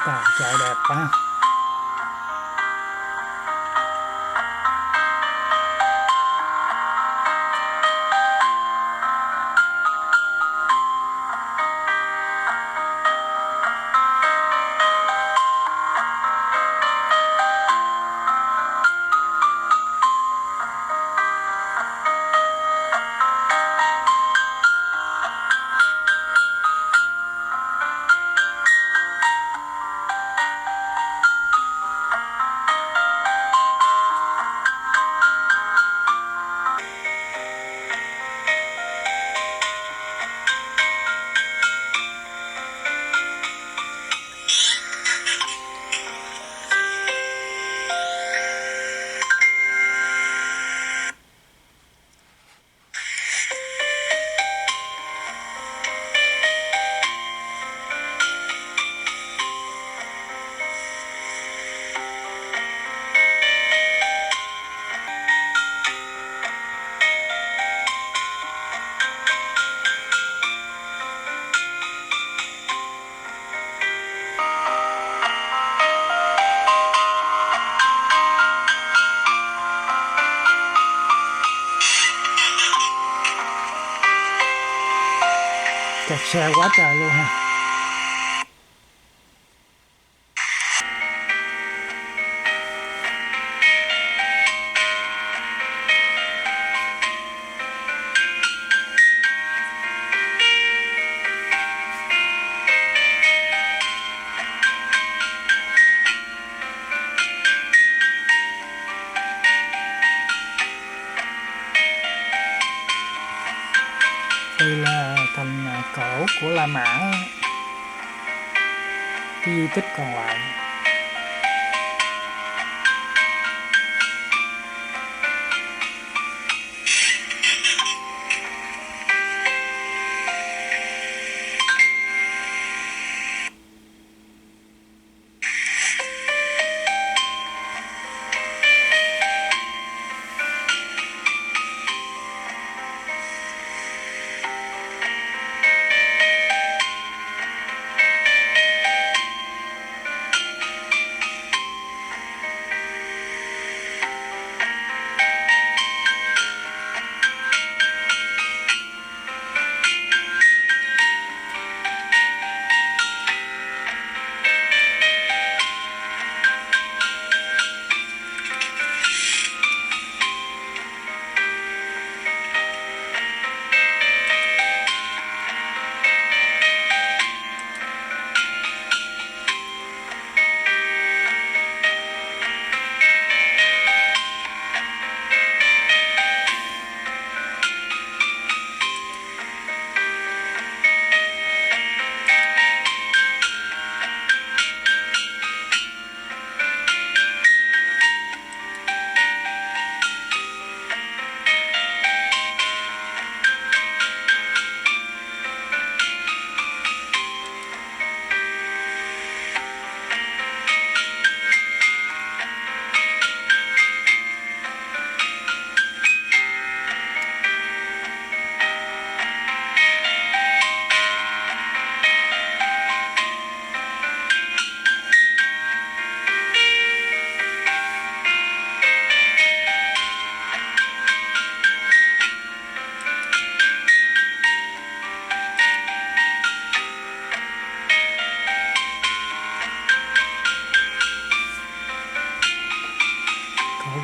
Chợ đẹp quá. Kẹt xe quá trời luôn ha. Đây là thành cổ của La Mã, cái di tích còn lại.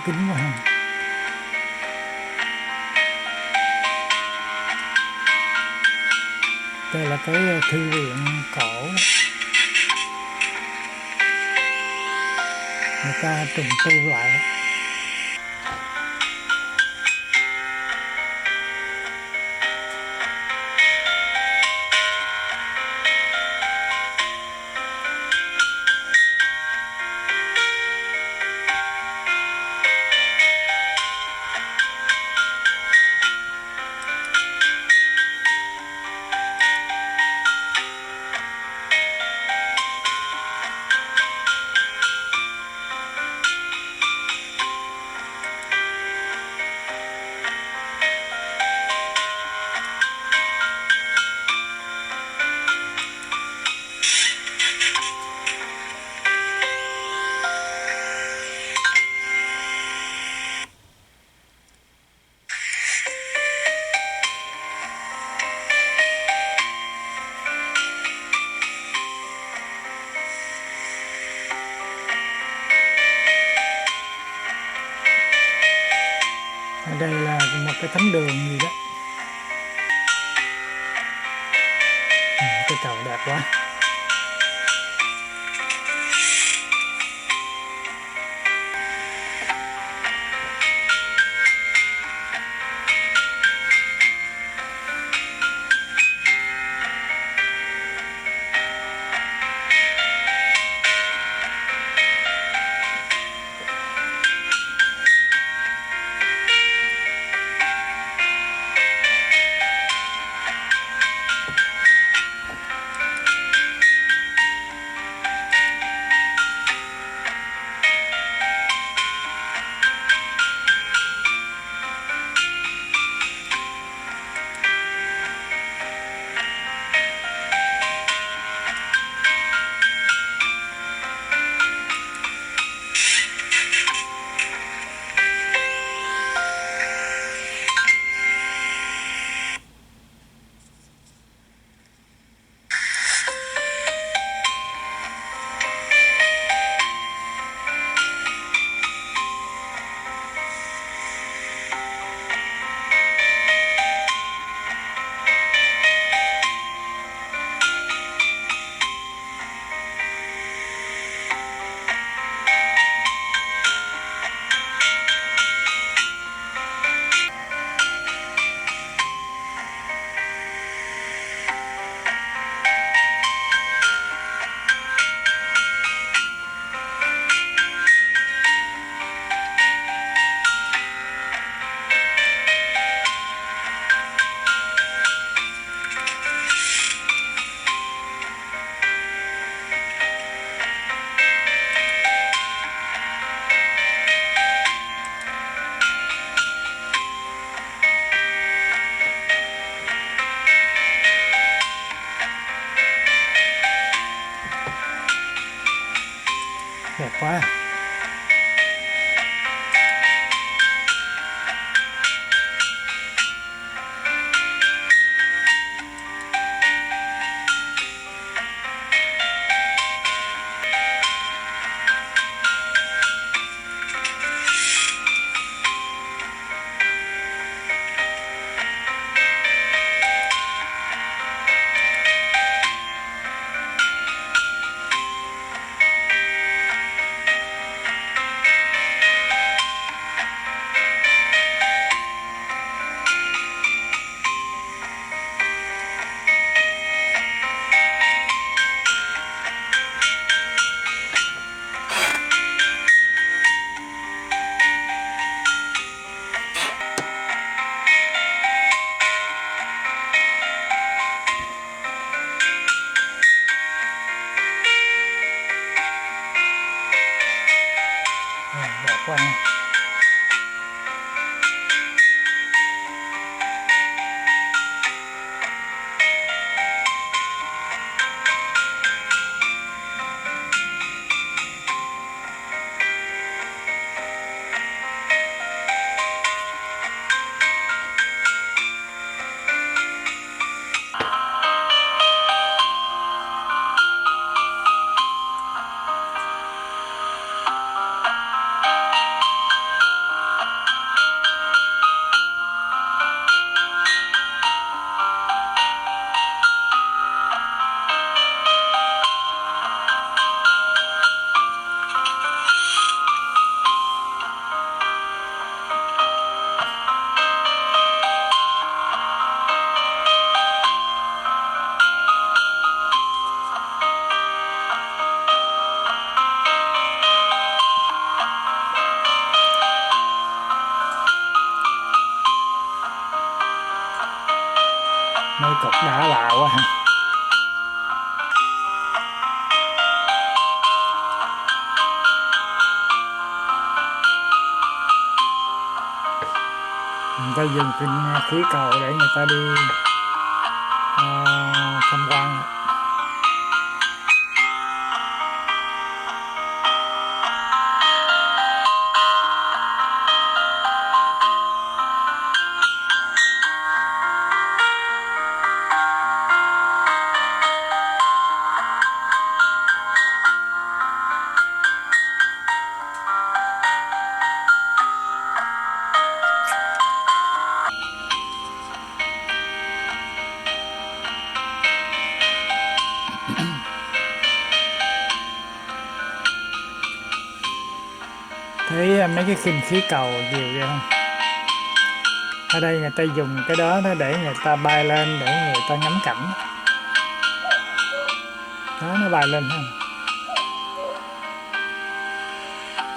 Kính quá ha. Đây là cái thư viện cổ, người ta trùng tu lại. Ở đây là một cái thánh đường gì đó. Cái cầu đẹp quá. Đẹp quá. Đẹp quá ha. Mấy cục đã lạ quá ha. Người ta dùng kinh khí cầu để người ta đi tham quan. mấy cái khinh khí cầu nhiều vậy không? Ở đây người ta dùng cái đó để người ta bay lên để người ta ngắm cảnh. Đó, nó bay lên không?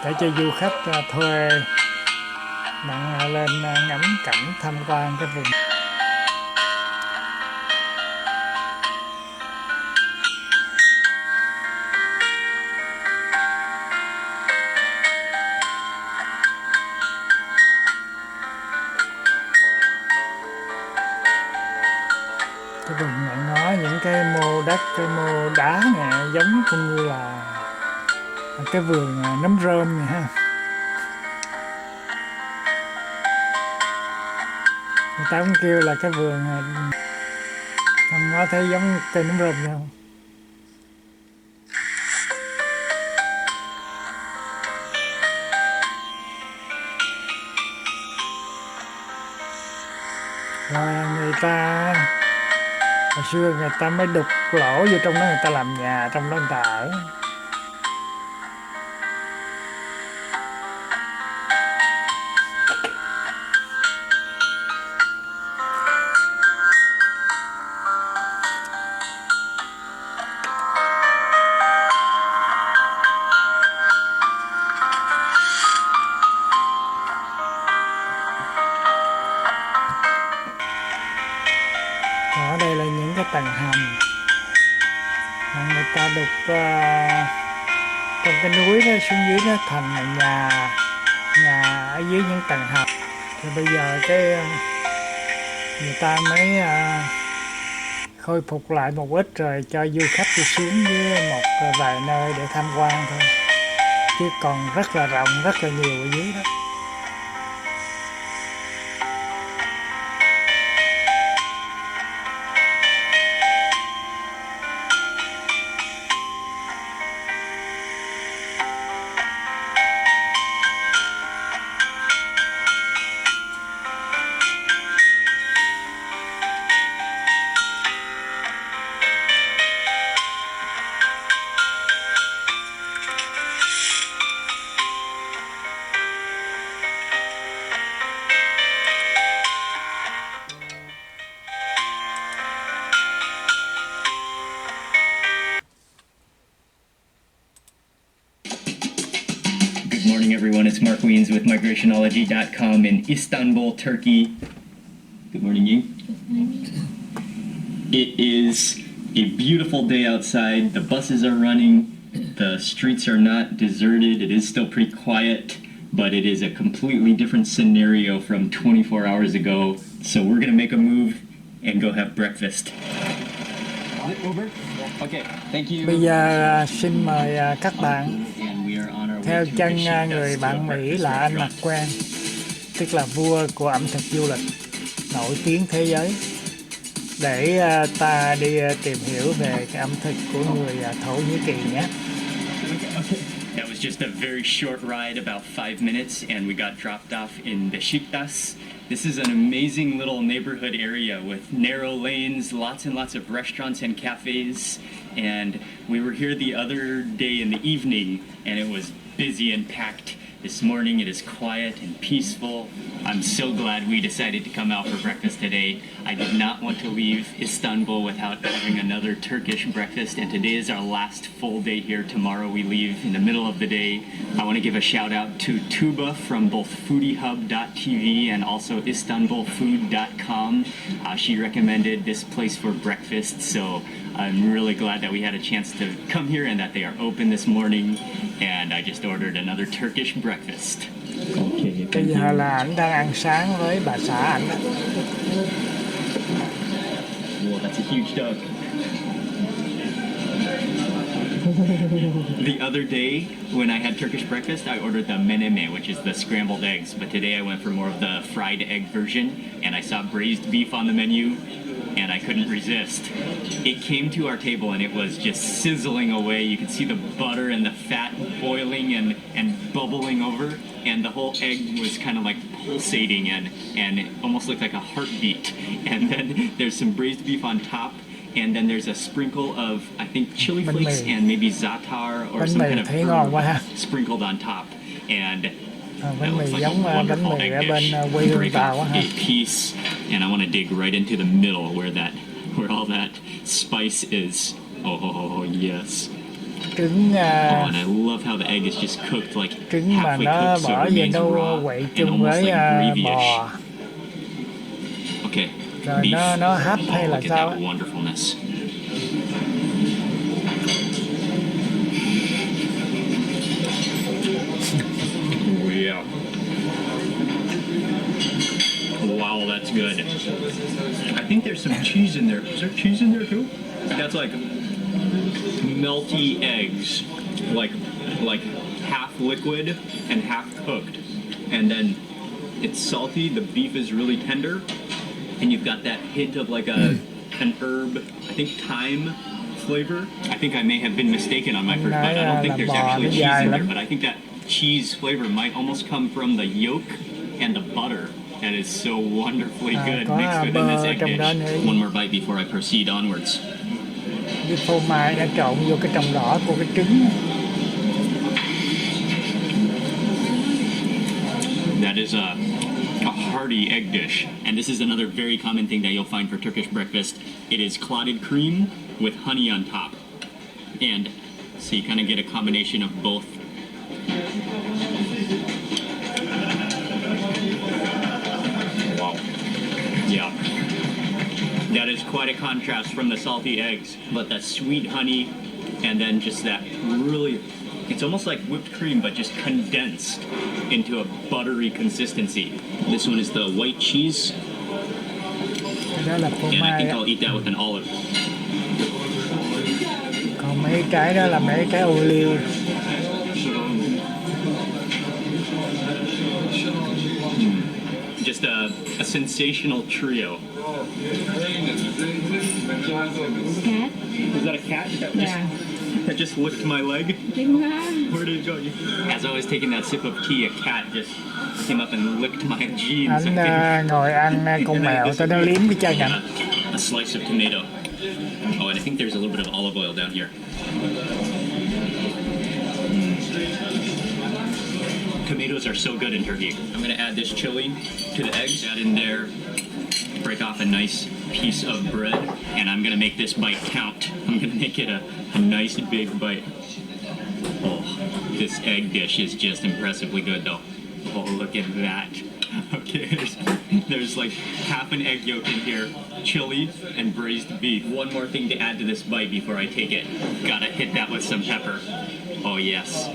Để cho du khách thuê bạn lên ngắm cảnh, tham quan cái vùng. Cái vùng này nó những cái mô đất, cái mô đá này giống cũng như là cái vườn nấm rơm này ha. Người ta cũng kêu là cái vườn, không có thấy giống cây nấm rơm đâu. Rồi người ta hồi xưa người ta mới đục lỗ vô trong đó, người ta làm nhà trong đó người ta ở. Ở đây là những cái tầng hầm mà người ta đục trong cái núi đó xuống dưới nó thành nhà ở dưới những tầng hầm. Thì bây giờ người ta mới khôi phục lại một ít rồi cho du khách đi xuống với một vài nơi để tham quan thôi, chứ còn rất là rộng, rất là nhiều ở dưới đó. Good morning, everyone. It's Mark Weens with migrationology.com in Istanbul, Turkey. Good morning, Ying. It is a beautiful day outside. The buses are running. The streets are not deserted. It is still pretty quiet, but it is a completely different scenario from 24 hours ago. So we're going to make a move and go have breakfast. Uber? Okay, thank you. Bây giờ xin mời các bạn theo chân người bạn Mỹ là anh McQuanh, tức là vua của ẩm thực du lịch nổi tiếng thế giới, để ta đi tìm hiểu về cái ẩm thực của người Thổ Nhĩ Kỳ nhé. That was just a very short ride, about 5 minutes, and we got dropped off in Beşiktaş. This is an amazing little neighborhood area with narrow lanes, lots and lots of restaurants and cafes. And we were here the other day in the evening, and it was busy and packed. This morning it is quiet and peaceful. I'm so glad we decided to come out for breakfast today. I did not want to leave Istanbul without having another Turkish breakfast, and today is our last full day here. Tomorrow we leave in the middle of the day. I want to give a shout out to Tuba from both foodiehub.tv and also istanbulfood.com. She recommended this place for breakfast, so I'm really glad that we had a chance to come here and that they are open this morning, and I just ordered another Turkish breakfast. Okay, bây giờ là ảnh đang ăn sáng với bà xã ảnh đó. Well, that's a huge dog. The other day, when I had Turkish breakfast, I ordered the meneme, which is the scrambled eggs. But today I went for more of the fried egg version, and I saw braised beef on the menu, and I couldn't resist. It came to our table, and it was just sizzling away. You could see the butter and the fat boiling and bubbling over, and the whole egg was kind of like pulsating and it almost looked like a heartbeat. And then there's some braised beef on top, and then there's a sprinkle of, I think, chili flakes and maybe za'atar or some kind of herb sprinkled on top. And Bánh mì giống bánh mì ở bên quê hương Tàu á ha. A piece, and I want to dig right into the middle where all that spice is. Oh yes. Trứng and I love how the egg is just cooked like trứng mà halfway nó cooked, so bỏ it về remains nấu raw quậy and chung almost với like gravy-ish. bò. Okay. Rồi Beef. nó hấp hay là Look at sao that á? wonderfulness. Oh yeah. Wow, that's good. I think there's some cheese in there. Is there cheese in there too? That's like melty eggs, like half liquid and half cooked, and then it's salty. The beef is really tender, and you've got that hint of like an herb, I think thyme flavor. I think I may have been mistaken on my first bite. I don't think there's actually cheese in there, but I think that cheese flavor might almost come from the yolk and the butter. That is so wonderfully good mixed within this egg dish. One more bite before I proceed onwards. Cái phô mai đã trộn vô cái trong đỏ của cái trứng. That is a hearty egg dish. And this is another very common thing that you'll find for Turkish breakfast. It is clotted cream with honey on top. And so you kind of get a combination of both. Wow. Yeah. That is quite a contrast from the salty eggs, but that sweet honey and then just that really, it's almost like whipped cream, but just condensed into a buttery consistency. This one is the white cheese, Đó là phô and I mai think á. I'll eat that with an olive. Còn mấy cái đó là mấy cái ô liu. Just a sensational trio. Cat? Is that a cat? Yeah. That just licked my leg? Chính xác. Where did it go? As I was taking that sip of tea, a cat just came up and licked my jeans. Anh ngồi ăn con mèo cho nó liếm cái chân anh. A slice of tomato. Oh, and I think there's a little bit of olive oil down here. Tomatoes are so good in Turkey. I'm going to add this chili to the eggs, add in there, break off a nice piece of bread, and I'm going to make this bite count. I'm going to make it a nice big bite. Oh, this egg dish is just impressively good though. Oh, look at that. Okay, there's like half an egg yolk in here, chili, and braised beef. One more thing to add to this bite before I take it. Gotta hit that with some pepper. Oh yes.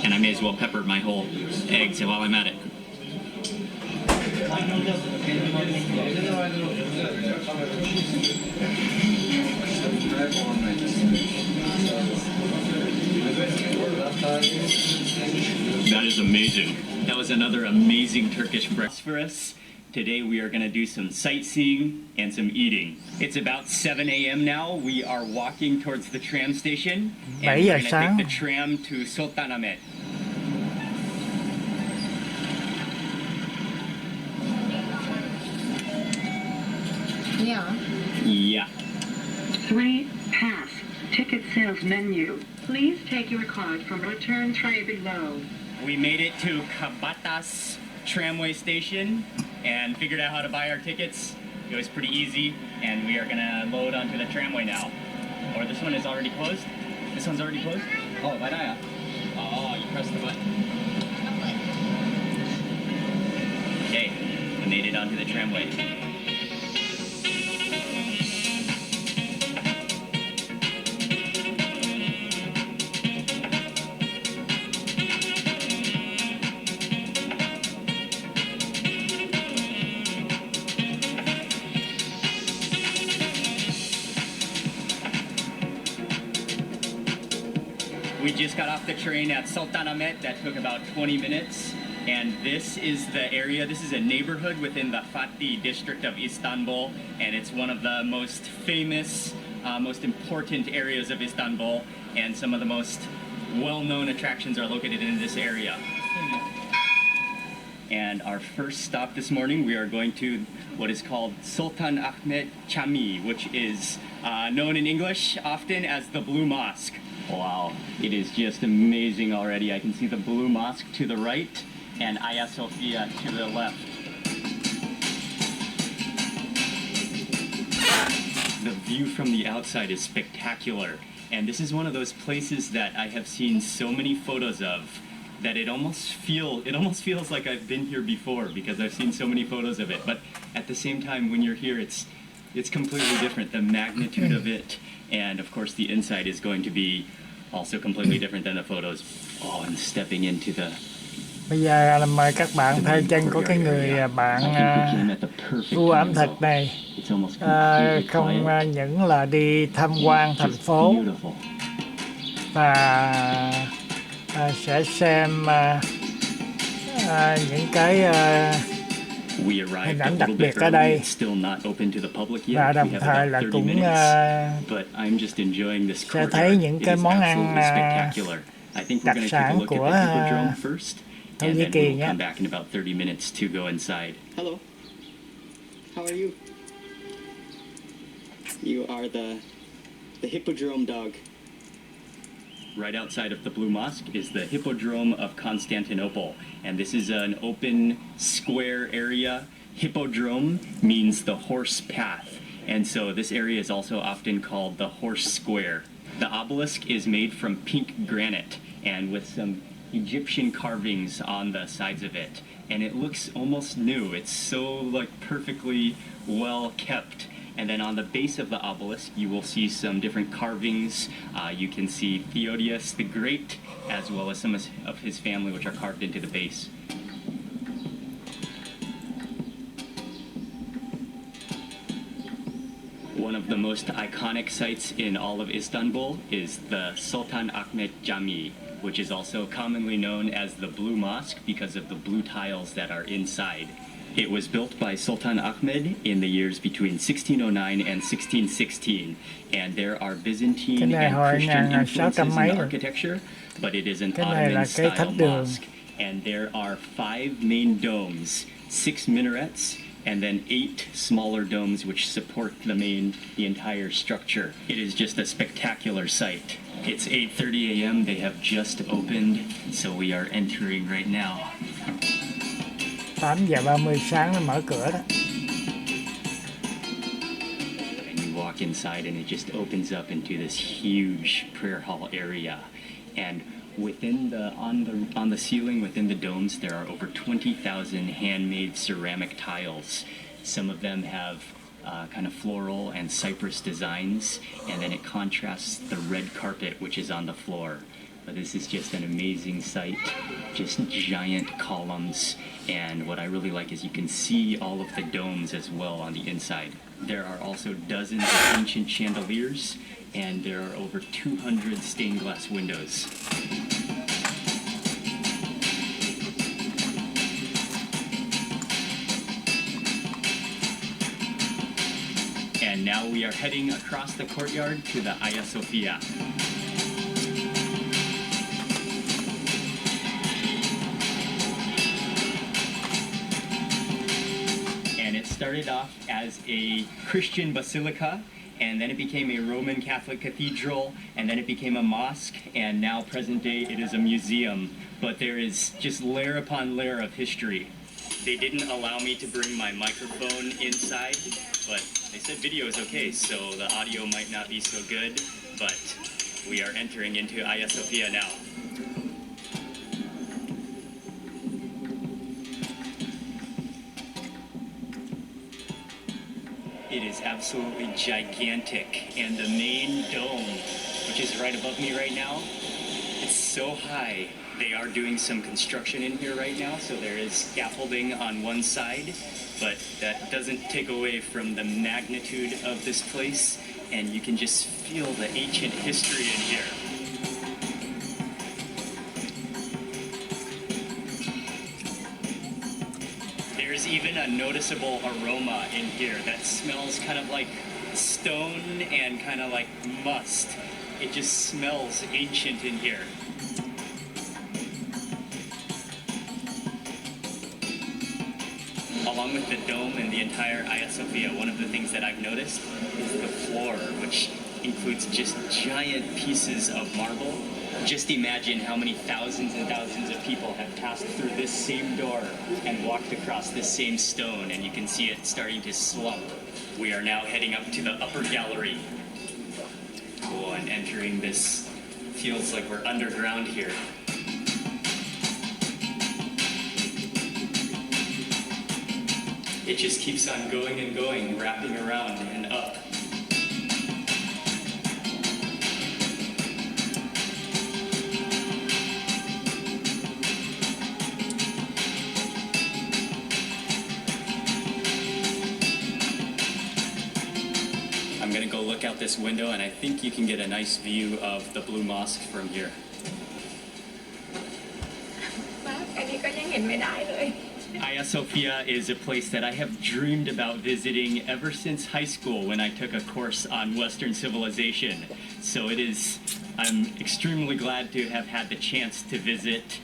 And I may as well pepper my whole eggs while I'm at it. That is amazing. That was another amazing Turkish breakfast for us. Today we are going to do some sightseeing and some eating. It's about 7 a.m. now. We are walking towards the tram station, and we're going to take the tram to Sultan Ahmed. Yeah. Yeah. 3. Pass. Ticket sales menu. Please take your card from return tray below. We made it to Kabatas tramway station and figured out how to buy our tickets. It was pretty easy, and we are gonna load onto the tramway now. Or this one is already closed? This one's already closed? Oh, why not? Oh, you press the button. Okay, we made it onto the tramway. We just got off the train at Sultan Ahmet. That took about 20 minutes. And this is the area, this is a neighborhood within the Fatih district of Istanbul. And it's one of the most famous, most important areas of Istanbul. And some of the most well-known attractions are located in this area. And our first stop this morning, we are going to what is called Sultan Ahmet Chami, which is known in English often as the Blue Mosque. Wow, it is just amazing already. I can see the Blue Mosque to the right, and Hagia Sophia to the left. The view from the outside is spectacular, and this is one of those places that I have seen so many photos of that it almost feels like I've been here before because I've seen so many photos of it. But at the same time, when you're here, it's completely different. The magnitude of it, and of course the inside is going to be also completely different than the photos. Oh, and stepping into the Bây giờ là mời các bạn theo chân của cái người bạn vua ẩm thực này, không những là đi tham quan thành phố và sẽ xem những cái hình ảnh đặc biệt ở đây, và đồng thời là cũng sẽ thấy những cái món ăn đặc sản của Thổ Nhĩ Kỳ nhé. Hello. How are you? You are the Hippodrome dog. Right outside of the Blue Mosque is the Hippodrome of Constantinople, and this is an open square area. Hippodrome means the horse path, and so this area is also often called the horse square. The obelisk is made from pink granite and with some Egyptian carvings on the sides of it, and it looks almost new. It's so perfectly well kept. And then on the base of the obelisk, you will see some different carvings. You can see Theodius the Great, as well as some of his family, which are carved into the base. One of the most iconic sites in all of Istanbul is the Sultan Ahmed Chami, which is also commonly known as the Blue Mosque because of the blue tiles that are inside. It was built by Sultan Ahmed in the years between 1609 and 1616, and there are Byzantine and Christian influences in the architecture, but it is an Ottoman-style mosque. And there are 5 main domes, 6 minarets, and then 8 smaller domes which support the entire structure. It is just a spectacular site. It's 8:30 a.m. They have just opened, so we are entering right now. 8:30 sáng nó mở cửa đó. And you walk inside and it just opens up into this huge prayer hall area. And within on the ceiling within the domes there are over 20,000 handmade ceramic tiles. Some of them have kind of floral and cypress designs, and then it contrasts the red carpet which is on the floor. But this is just an amazing site, just giant columns, and what I really like is you can see all of the domes as well on the inside. There are also dozens of ancient chandeliers, and there are over 200 stained glass windows. And now we are heading across the courtyard to the Hagia Sophia. And it started off as a Christian basilica, and then it became a Roman Catholic cathedral, and then it became a mosque, and now present day it is a museum. But there is just layer upon layer of history. They didn't allow me to bring my microphone inside, but they said video is okay, so the audio might not be so good, but we are entering into Hagia Sophia now. It is absolutely gigantic, and the main dome, which is right above me right now, it's so high. They are doing some construction in here right now, so there is scaffolding on one side, but that doesn't take away from the magnitude of this place, and you can just feel the ancient history in here. There's even a noticeable aroma in here that smells kind of like stone and kind of like must. It just smells ancient in here. Along with the dome and the entire Hagia Sophia, one of the things that I've noticed is the floor, which includes just giant pieces of marble Just imagine how many thousands and thousands of people have passed through this same door and walked across this same stone, and you can see it starting to slump. We are now heading up to the upper gallery. Oh, and entering this feels like we're underground here. It just keeps on going and going, wrapping around and up. I'm gonna go look out this window, and I think you can get a nice view of the Blue Mosque from here. อันนี้ก็ยังเห็นไม่ได้เลย Hagia Sophia is a place that I have dreamed about visiting ever since high school when I took a course on Western civilization. So I'm extremely glad to have had the chance to visit.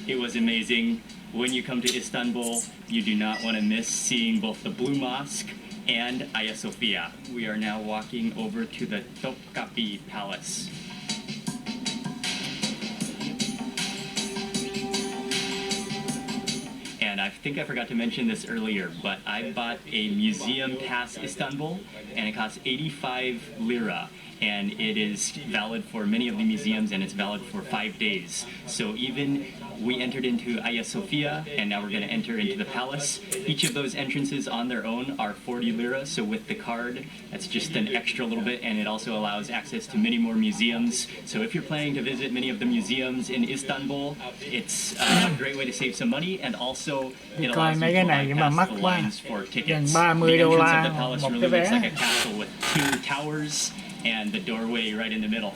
It was amazing. When you come to Istanbul, you do not want to miss seeing both the Blue Mosque and Hagia Sophia. We are now walking over to the THḵ KD Palace. And I think I forgot to mention this earlier, but I bought a museum pass Istanbul, and it costs 85 lira. And it is valid for many of the museums, and it's valid for 5 days. So even we entered into Hagia Sophia, and now we're going to enter into the palace. Each of those entrances on their own are 40 lira, so with the card, that's just an extra little bit, and it also allows access to many more museums. So if you're planning to visit many of the museums in Istanbul, it's a great way to save some money, and also it Coi allows you mấy to cái này mà bypass mắc the quá. lines for Gần tickets. 30 The đô entrance la of the palace một really cái looks vé. like a castle with 2 towers and the doorway right in the middle.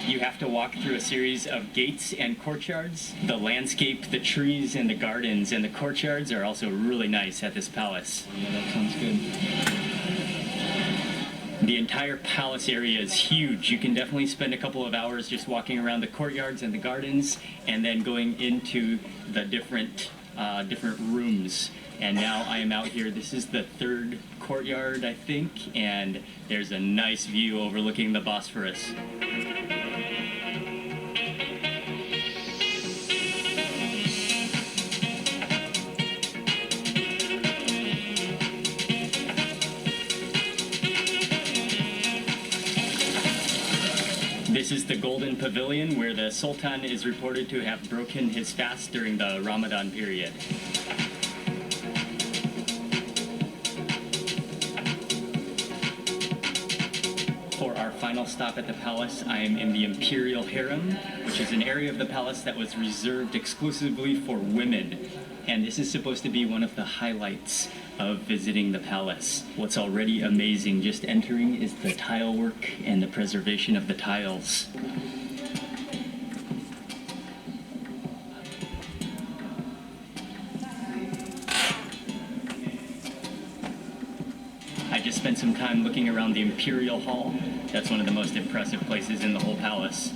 You have to walk through a series of gates and courtyards. The landscape, the trees, and the gardens and the courtyards are also really nice at this palace. Yeah, that sounds good. The entire palace area is huge. You can definitely spend a couple of hours just walking around the courtyards and the gardens, and then going into the different rooms. And now I am out here. This is the 3rd courtyard, I think, and there's a nice view overlooking the Bosphorus. This is the Golden Pavilion, where the Sultan is reported to have broken his fast during the Ramadan period. For our final stop at the palace, I am in the Imperial Harem, which is an area of the palace that was reserved exclusively for women. And this is supposed to be one of the highlights of visiting the palace. What's already amazing just entering is the tile work and the preservation of the tiles. I just spent some time looking around the Imperial Hall. That's one of the most impressive places in the whole palace.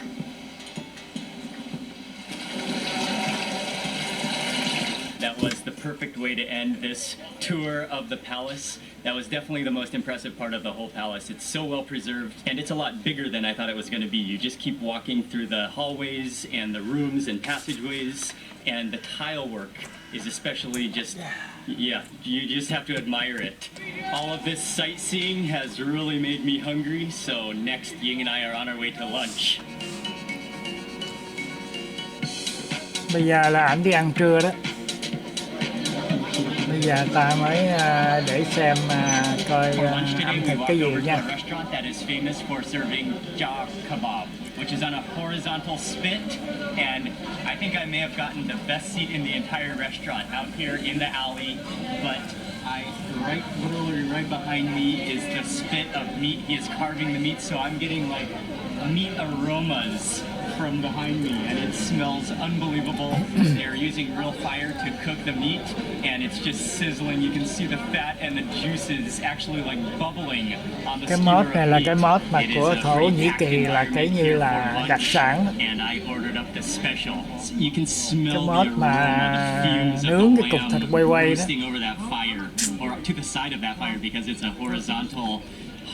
That was the perfect way to end this tour of the palace. That was definitely the most impressive part of the whole palace. It's so well preserved, and it's a lot bigger than I thought it was going to be. You just keep walking through the hallways and the rooms and passageways, and the tile work is especially just, yeah, you just have to admire it. All of this sightseeing has really made me hungry, so next GIệnh and I are on our way to lunch. Bây giờ là ảnh đi ăn trưa đó. Bây giờ ta mới để xem coi ẩm thực cái gì nha. Restaurant that is famous for serving jar kebab, which is on a horizontal spit, and I think I may have gotten the best seat in the entire restaurant out here in the alley, but literally right behind me is the spit of meat. He is carving the meat, so I'm getting like meat aromas from behind me, and it smells unbelievable. They're using real fire to cook the meat, and it's just sizzling. You can see the fat and the juices actually like bubbling on the Cái skewer mốt of này là meat. cái mốt mà It is của a Thổ pretty Nhĩ Kỳ, packed là cái như environment là here for đặc lunch, sản. and I ordered up the special. You can smell Cái the mốt aroma, mà the fumes of nướng the cái cục lamb thịt quay quay đó. roasting over that fire, or to the side of that fire, because it's a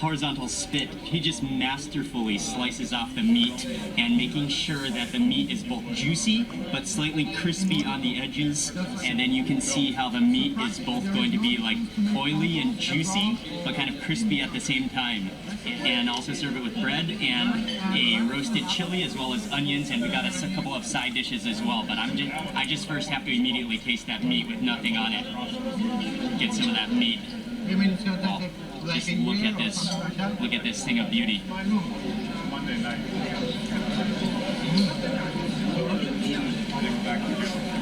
horizontal spit. He just masterfully slices off the meat and making sure that the meat is both juicy but slightly crispy on the edges, and then you can see how the meat is both going to be like oily and juicy but kind of crispy at the same time. And also serve it with bread and a roasted chili as well as onions, and we got a couple of side dishes as well. But I just first have to immediately taste that meat with nothing on it. Get some of that meat. Oh, just look at this thing of beauty.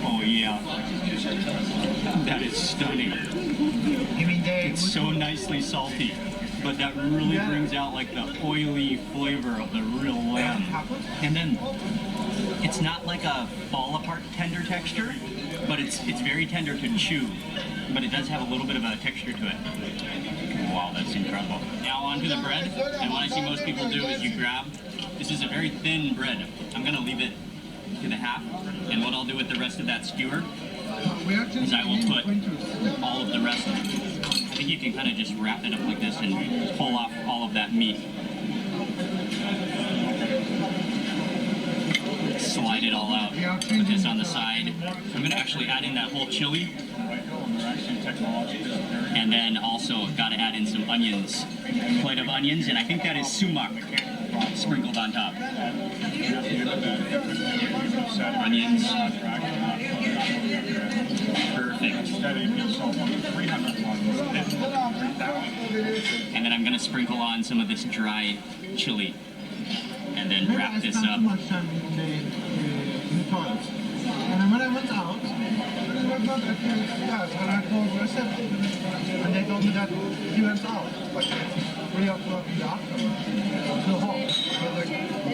Oh yeah, that is stunning. It's so nicely salty, but that really brings out like the oily flavor of the real lamb. And then it's not like a fall apart tender texture, but it's very tender to chew, but it does have a little bit of a texture to it. Wow, that's incredible. Now onto the bread, and what I see most people do is you grab, this is a very thin bread. I'm gonna leave it to the half, and what I'll do with the rest of that skewer is I will put all of the rest. I think you can kind of just wrap it up like this and pull off all of that meat. Slide it all out. Put this on the side. I'm gonna actually add in that whole chili. And then also got to add in some onions. A plate of onions, and I think that is sumac sprinkled on top. Onions. Perfect. And then I'm going to sprinkle on some of this dry chili. And then wrap this up. And when I went out, it was not at the when I called the reception, and they told me that he went out, but 3 o'clock in the afternoon, so hot.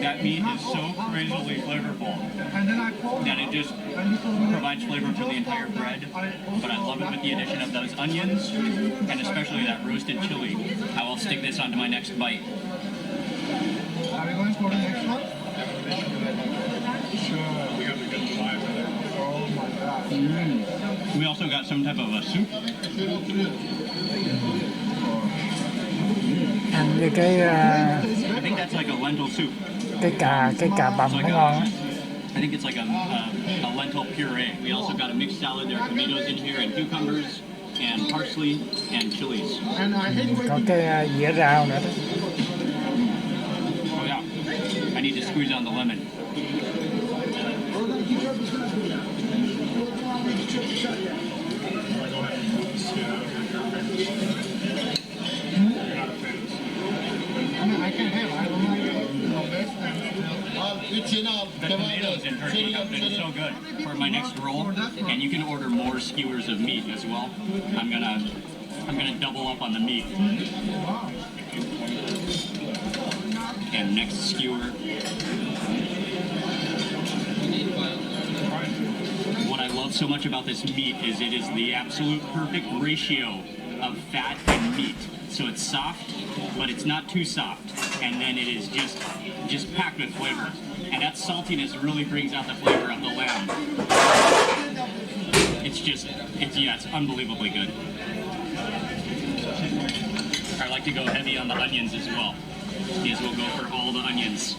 That meat is so crazily flavorful And then I called that it just and he told me provides flavor for the entire bread. But I love it with the addition of those onions, and especially that roasted chili. I will stick this onto my next bite. Are we going for the next one? Oh my God. We also got some type of a soup. Ăn như cái I think that's like a lentil soup. cái cà bằm nó ngon á. I think it's like a lentil puree. We also got a mixed salad. There are tomatoes in here and cucumbers and parsley and chilies. And I hate Có cái dĩa rau nữa đó. Oh yeah. I need to squeeze on the lemon. I can have, I don't like The tomatoes in turkey have been so good. For my next roll, and you can order more skewers of meat as well. I'm gonna double up on the meat. And next skewer. What I love so much about this meat is it is the absolute perfect ratio of fat and meat. So it's soft, but it's not too soft. And then it is just packed with flavor. And that saltiness really brings out the flavor of the lamb. It's unbelievably good. I like to go heavy on the onions as well. These will go for all the onions.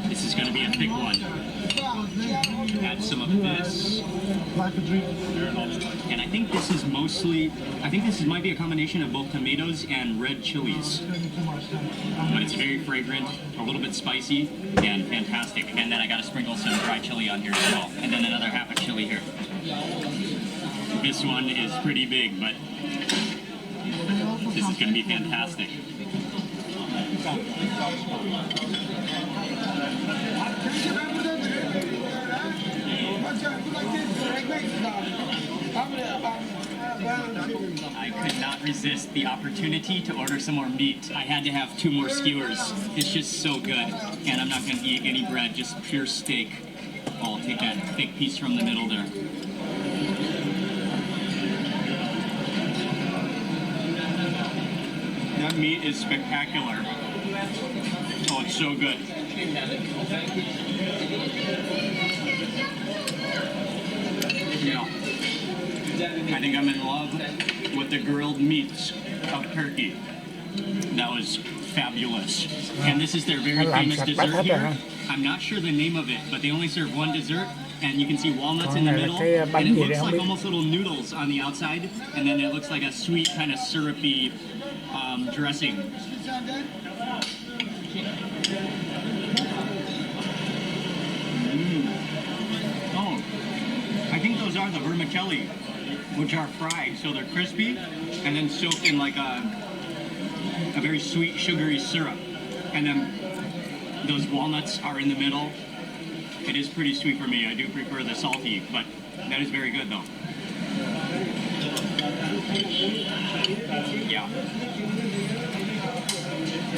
This is going to be a thick one. Add some of this. And I think this might be a combination of both tomatoes and red chilies. But it's very fragrant, a little bit spicy, and fantastic. And then I got to sprinkle some dry chili on here as well. And then another half a chili here. This one is pretty big, but this is going to be fantastic. I could not resist the opportunity to order some more meat. I had to have 2 more skewers. It's just so good. And I'm not going to eat any bread, just pure steak. I'll take that thick piece from the middle there. That meat is spectacular. Oh, it's so good. Yeah. I think I'm in love with the grilled meats of Turkey. That was fabulous. And this is their very famous dessert here. I'm not sure the name of it, but they only serve one dessert. And you can see walnuts in the middle, and it looks like almost little noodles on the outside, and then it looks like a sweet kind of syrupy dressing. Oh, I think those are the vermicelli, which are fried, so they're crispy, and then soaked in like a very sweet, sugary syrup. And then those walnuts are in the middle. It is pretty sweet for me. I do prefer the salty, but that is very good though. Yeah.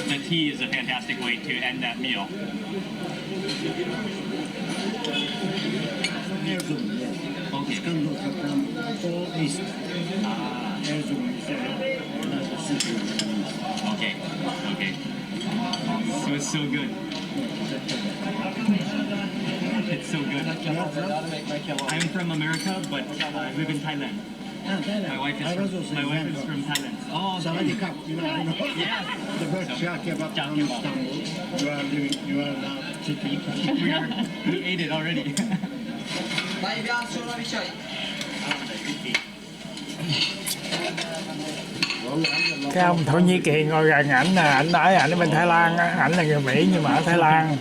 The tea is a fantastic way to end that meal. Okay. Okay. Okay. It was so good. It's so good. I'm from America, but I live in Thailand. My wife is from Thailand. Oh, Sawadee krap, you know. yeah. The first char kebab from Istanbul. You are now sitting. We ate it already. Cái ông Thổ Nhĩ Kỳ ngồi gần ảnh, ảnh nói ảnh ở bên Thái Lan á, ảnh là người Mỹ nhưng mà ở Thái Lan.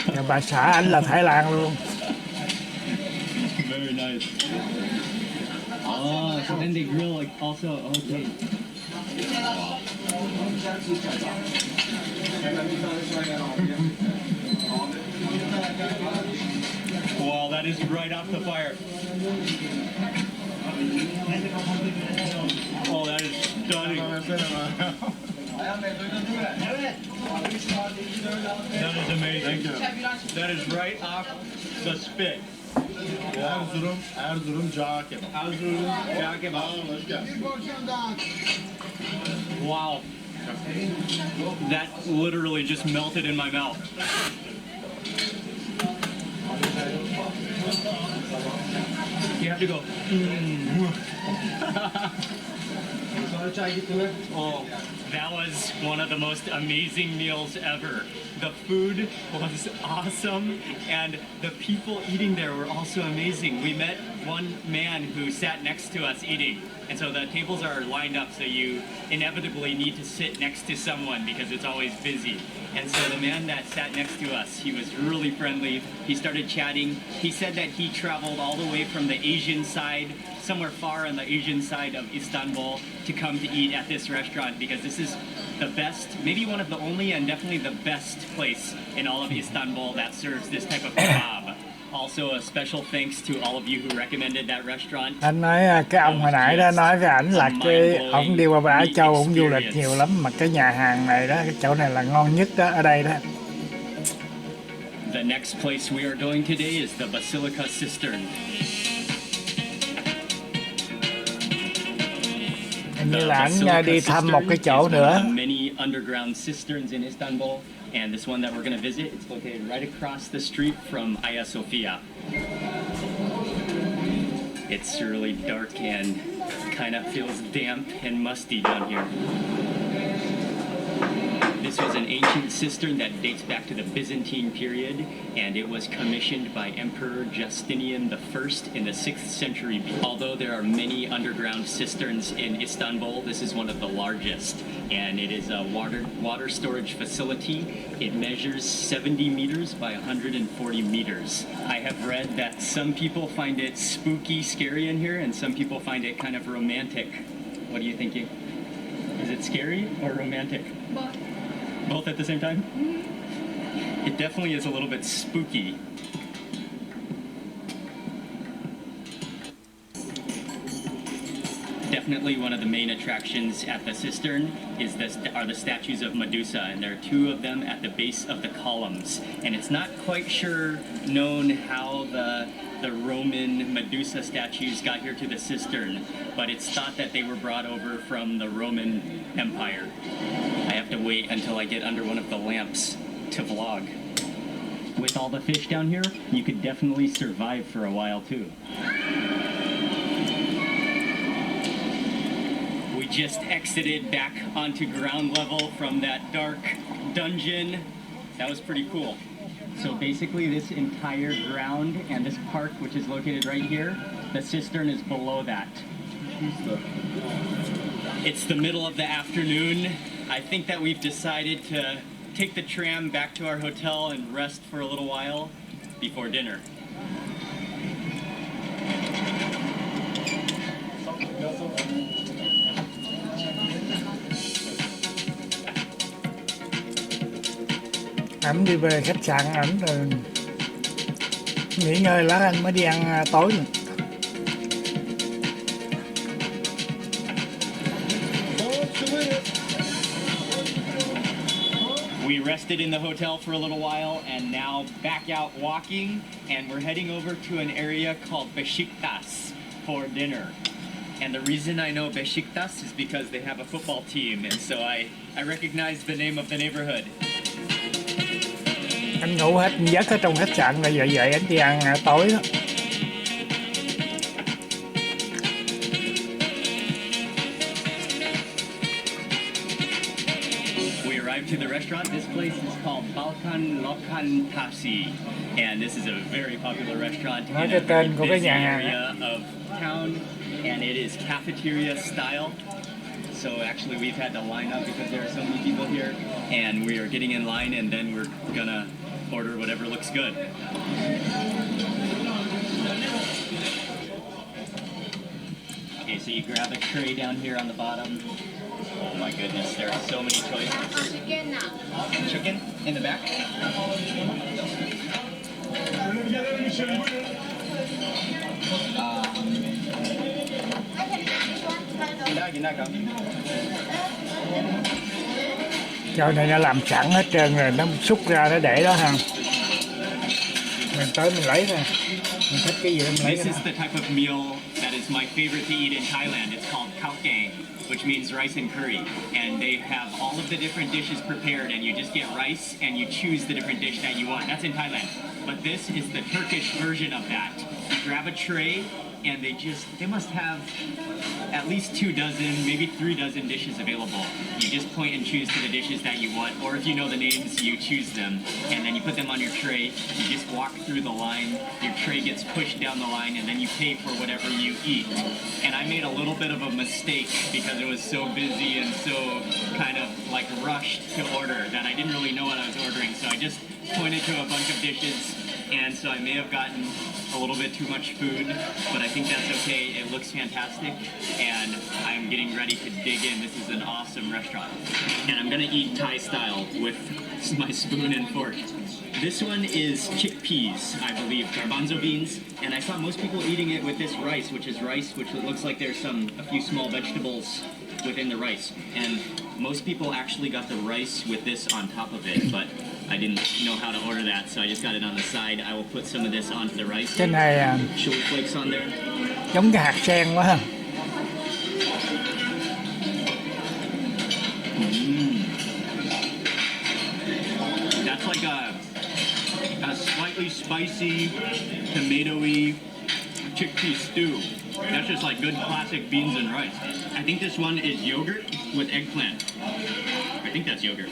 Và bà xã ảnh là Thái Lan luôn. Very nice. Oh, so then they grill like also. Okay. Wow, that is right off the fire. Oh, that is stunning. That is amazing. That is right off the spit. Erzurum char kebab. Erzurum char kebab. Wow. That literally just melted in my mouth. You have to go. Oh, that was one of the most amazing meals ever. The food was awesome, and the people eating there were also amazing. We met one man who sat next to us eating, and so the tables are lined up so you inevitably need to sit next to someone because it's always busy. And so the man that sat next to us, he was really friendly. He started chatting. He said that he traveled all the way from the Asian side, somewhere far on the Asian side of Istanbul, to come to eat at this restaurant because this is the best, maybe one of the only and definitely the best place in all of Istanbul that serves this type of kebab. Also a special thanks to all of you who recommended that restaurant. Anh nói cái ông hồi nãy đó nói với ảnh là cái ổng đi qua Ả Châu, ổng du lịch nhiều lắm mà cái nhà hàng này đó, cái chỗ này là ngon nhất đó ở đây đó. The next place we are going today is the Basilica Cistern. Như là anh đi thăm một cái chỗ nữa. Many underground cisterns in Istanbul, and this one that we're going to visit, it's located right across the street from Hagia Sophia. It's really dark and kind of feels damp and musty down here. This was an ancient cistern that dates back to the Byzantine period, and it was commissioned by Emperor Justinian I in the 6th century. Although there are many underground cisterns in Istanbul, this is one of the largest, and it is a water storage facility. It measures 70 meters by 140 meters. I have read that some people find it spooky, scary in here, and some people find it kind of romantic. What are you thinking? Is it scary or romantic? Both at the same time? It definitely is a little bit spooky. definitely one of the main attractions at the cistern are the statues of Medusa, and there are two of them at the base of the columns. And it's not quite known how the Roman Medusa statues got here to the cistern, but it's thought that they were brought over from the Roman Empire. I have to wait until I get under one of the lamps to vlog. With all the fish down here, you could definitely survive for a while too. We just exited back onto ground level from that dark dungeon. That was pretty cool. So basically this entire ground and this park, which is located right here, the cistern is below that. It's the middle of the afternoon. I think that we've decided to take the tram back to our hotel and rest for a little while before dinner. Ảnh đi về khách sạn ảnh rồi nghỉ ngơi lát anh mới đi ăn tối nữa. We rested in the hotel for a little while and now back out walking, and we're heading over to an area called Beşiktaş for dinner. And the reason I know Beşiktaş is because they have a football team, and so I recognize the name of the neighborhood. Anh ngủ hết giấc ở trong khách sạn là vậy anh đi ăn tối đó. We arrived to the restaurant. This place is called Balkan Lokantasi, and this is a very popular restaurant in a very busy area of town, and it is cafeteria style. So actually we've had to line up because there are so many people here, and we are getting in line, and then we're gonna order whatever looks good. Okay, so you grab a tray down here on the bottom. Oh my goodness, there are so many choices. Chicken in the back. Chỗ này nó làm sẵn hết trơn rồi, nó xúc ra nó để đó ha. Mình tới mình lấy ra. Mình thích cái gì mình lấy ra. This is the type of meal that is my favorite to eat in Thailand. It's called THḵ, which means rice and curry. And they have all of the different dishes prepared, and you just get rice and you choose the different dish that you want. That's in Thailand. But this is the Turkish version of that. You grab a tray, and they must have at least 24, maybe 3 dishes available. You just point and choose to the dishes that you want, or if you know the names, you choose them, and then you put them on your tray. You just walk through the line, your tray gets pushed down the line, and then you pay for whatever you eat. And I made a little bit of a mistake because it was so busy and so kind of like rushed to order that I didn't really know what I was ordering, so I just pointed to a bunch of dishes, and so I may have gotten a little bit too much food, but I think that's okay. It looks fantastic, and I'm getting ready to dig in. This is an awesome restaurant, and I'm gonna eat Thai style with my spoon and fork. This one is chickpeas, I believe, garbanzo beans, and I saw most people eating it with this rice, which looks like there's a few small vegetables within the rice, and most people actually got the rice with this on top of it, but I didn't know how to order that, so I just got it on the side. I will put some of this onto the rice. Cái này chili flakes on there. giống cái hạt sen quá ha. That's like a slightly spicy, tomatoey chickpea stew. That's just like good classic beans and rice. I think this one is yogurt with eggplant. I think that's yogurt.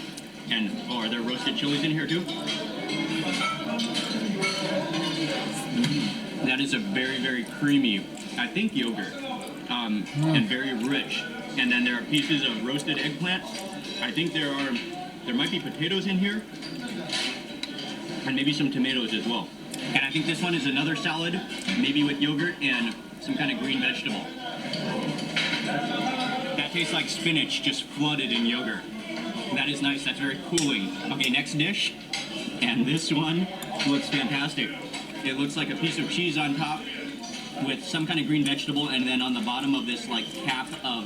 And are there roasted chilies in here too? That is a very, very creamy, I think yogurt, and very rich. And then there are pieces of roasted eggplant. I think there might be potatoes in here, and maybe some tomatoes as well. And I think this one is another salad, maybe with yogurt and some kind of green vegetable. That tastes like spinach just flooded in yogurt. That is nice. That's very cooling. Okay, next dish. And this one looks fantastic. It looks like a piece of cheese on top, with some kind of green vegetable, and then on the bottom of this like cap of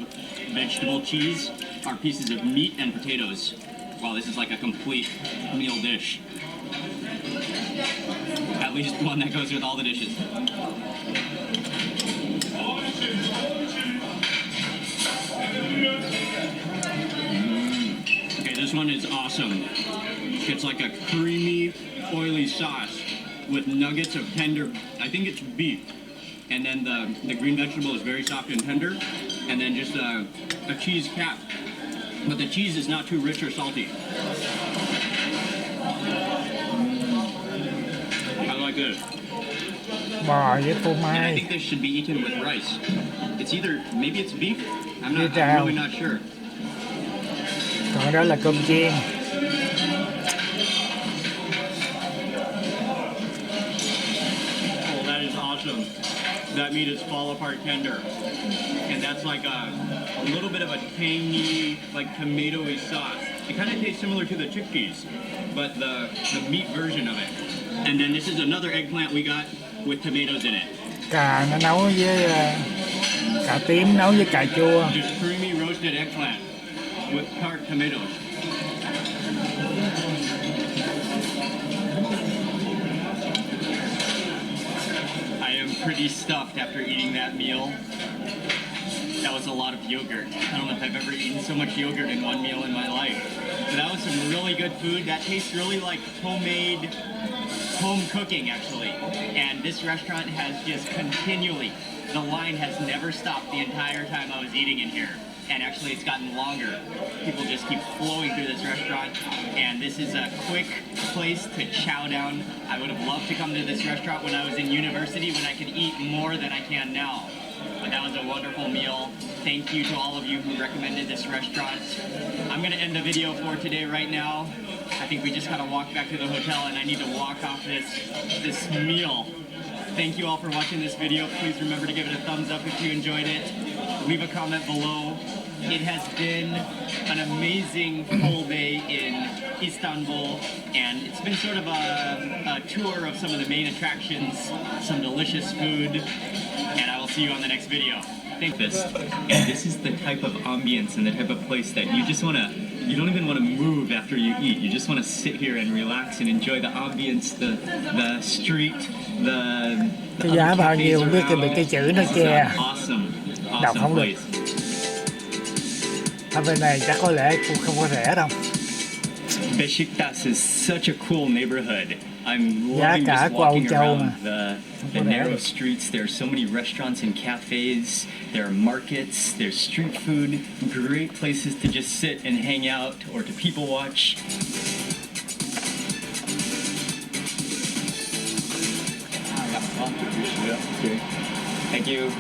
vegetable cheese are pieces of meat and potatoes. Wow, this is like a complete meal dish. At least one that goes with all the dishes. Okay, this one is awesome. It's like a creamy, oily sauce with nuggets of tender, I think it's beef. And then the green vegetable is very soft and tender. And then just a cheese cap. But the cheese is not too rich or salty. I like this. Bò với phô And I mai. think this should be eaten with rice. It's either, maybe it's beef? I'm Với rau. really not sure. Còn đó là cơm chiên. Oh, that is awesome. That meat is fall apart tender. And that's like a little bit of a tangy, like tomatoey sauce. It kind of tastes similar to the chickpeas, but the meat version of it. And then this is another eggplant we got with tomatoes in it. Cà nó nấu với cà tím nấu với cà chua. Just creamy roasted eggplant with tart tomatoes. I am pretty stuffed after eating that meal. That was a lot of yogurt. I don't know if I've ever eaten so much yogurt in one meal in my life. But that was some really good food. That tastes really like homemade, home cooking actually. And this restaurant has just continually, the line has never stopped the entire time I was eating in here. And actually it's gotten longer. People just keep flowing through this restaurant. And this is a quick place to chow down. I would have loved to come to this restaurant when I was in university when I could eat more than I can now. But that was a wonderful meal. Thank you to all of you who recommended this restaurant. I'm gonna end the video for today right now. I think we just gotta walk back to the hotel and I need to walk off this meal. Thank you all for watching this video. Please remember to give it a thumbs up if you enjoyed it. Leave a comment below. It has been an amazing full day in Istanbul, and it's been sort of a tour of some of the main attractions, some delicious food, and I will see you on the next video. Thank this. And this is the type of ambience and the type of place that you just you don't even want to move after you eat. You just want to sit here and relax and enjoy the ambience, the street, the Cái giá bao nhiêu không biết, bị cái chữ nó che. Đọc không được. Ở bên này chắc có lẽ cũng không có rẻ đâu. Beşiktaş is such a cool neighborhood. I'm Giá loving cả just của Âu walking Châu around mà. the narrow streets. There are so many restaurants and cafes. There are markets. There's street food. Great places to just sit and hang out or to people watch. Thank you.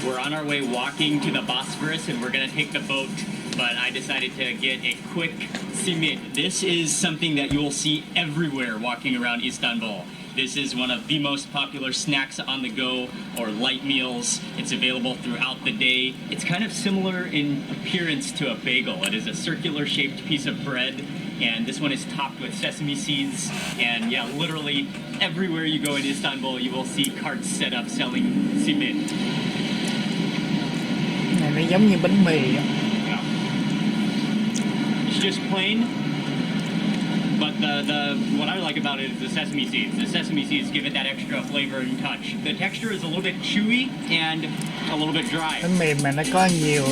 We're on our way walking to the Bosphorus and we're going to take the boat, but I decided to get a quick simit. This is something that you will see everywhere walking around Istanbul. This is one of the most popular snacks on the go or light meals. It's available throughout the day. It's kind of similar in appearance to a bagel. It is a circular shaped piece of bread, and this one is topped with sesame seeds. And yeah, literally everywhere you go in Istanbul, you will see carts set up selling simit. Này nó giống như bánh mì. Yeah. It's just plain, but what I like about it is the sesame seeds. The sesame seeds give it that extra flavor and touch. The texture is a little bit chewy and a little bit dry. Bánh mì mà nó có nhiều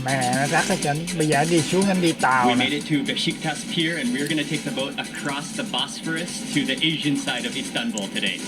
mè nó rắc ở trên. Bây giờ đi xuống anh đi tàu We nè. made it to Beşiktaş Pier and we're going to take the boat across the Bosphorus to the Asian side of Istanbul today.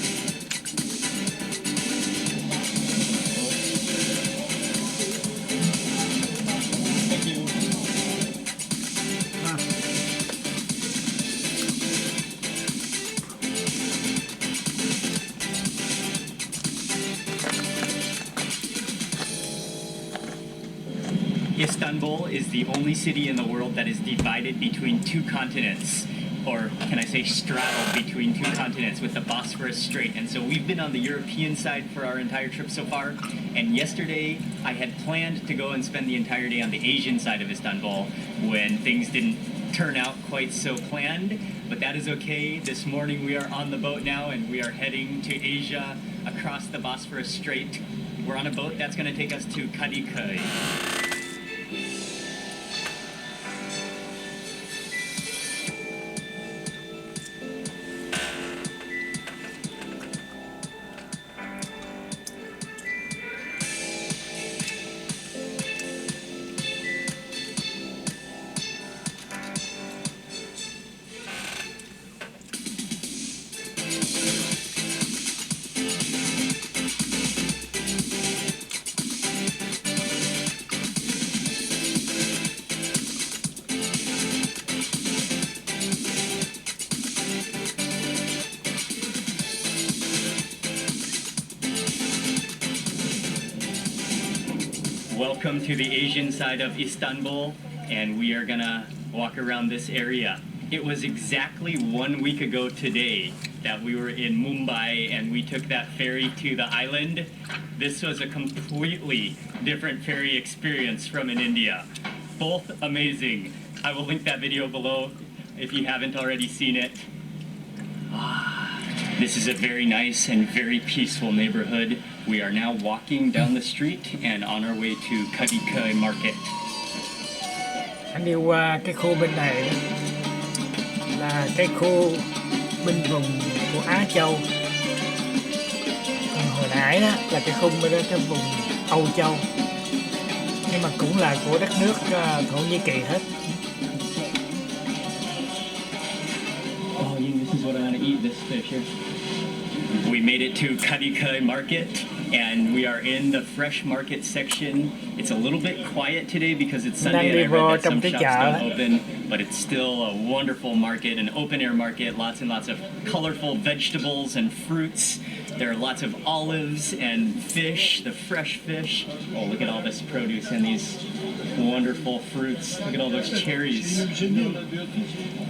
Istanbul is the only city in the world that is divided between two continents, or can I say straddled between two continents with the Bosphorus Strait. And so we've been on the European side for our entire trip so far, and yesterday I had planned to go and spend the entire day on the Asian side of Istanbul when things didn't turn out quite so planned, but that is okay. This morning we are on the boat now and we are heading to Asia across the Bosphorus Strait. We're on a boat that's going to take us to KD. Welcome to the Asian side of Istanbul, and we are gonna walk around this area. It was exactly 1 week ago today that we were in Mumbai and we took that ferry to the island. This was a completely different ferry experience from in India. Both amazing. I will link that video below if you haven't already seen it. This is a very nice and very peaceful neighborhood. We are now walking down the street and on our way to KD Market. Anh đi qua cái khu bên này đó, là cái khu bên vùng của Á Châu. Còn hồi nãy đó là cái khung bên đó cái vùng Âu Châu. Nhưng mà cũng là của đất nước Thổ Nhĩ Kỳ hết. Oh, this is what I want to eat, this fish here. We made it to KD Market, and we are in the fresh market section. It's a little bit quiet today because it's Sunday and I read that some shops don't open, but it's still a wonderful market, an open-air market, lots and lots of colorful vegetables and fruits. There are lots of olives and fish, the fresh fish. Oh, look at all this produce and these wonderful fruits. Look at all those cherries.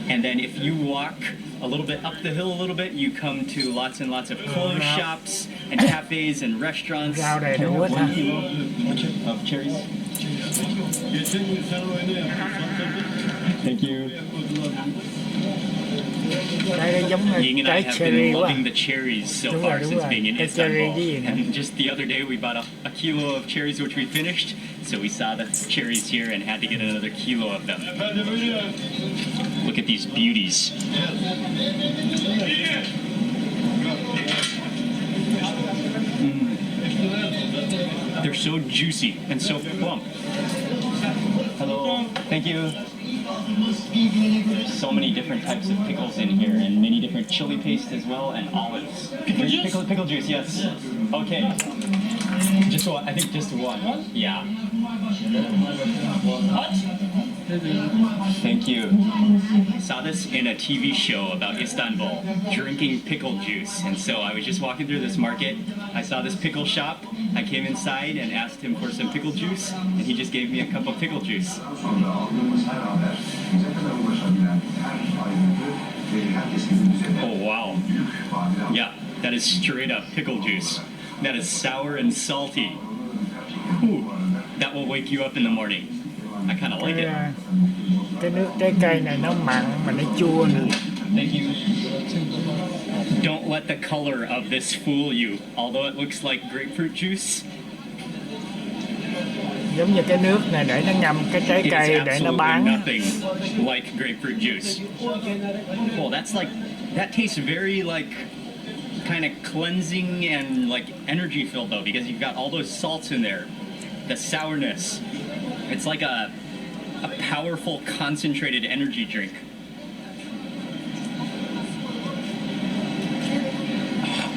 And then if you walk a little bit up the hill a little bit, you come to lots and lots of clothes shops and cafes and restaurants. Rau đầy đủ hết ha. Of cherries. Thank you. Đây giống Ying and I trái have cherry been quá. loving the cherries so Đúng far rồi, đúng since rồi. being in Cái cherry Istanbul. cái gì nữa? And just the other day we bought a kilo of cherries which we finished, so we saw the cherries here and had to get another kilo of them. Look at these beauties. They're so juicy and so plump. Hello, thank you. So many different types of pickles in here, and many different chili paste as well, and olives. Pickle juice, yes. Okay. Just one. I think just one. Yeah. Thank you. Saw this in a TV show about Istanbul, drinking pickle juice. And so I was just walking through this market. I saw this pickle shop. I came inside and asked him for some pickle juice, and he just gave me a cup of pickle juice. Oh, wow. Yeah, that is straight up pickle juice. That is sour and salty. Ooh, that will wake you up in the morning. I kind of like it. Cái nước trái cây này nó mặn mà nó chua nữa. Thank you. Don't let the color of this fool you. Although it looks like grapefruit juice, Giống như cái nước này để nó ngâm cái trái it is cây để nó absolutely bán. nothing like grapefruit juice. Well, that tastes very like kind of cleansing and like energy filled though, because you've got all those salts in there, the sourness. It's like a powerful concentrated energy drink.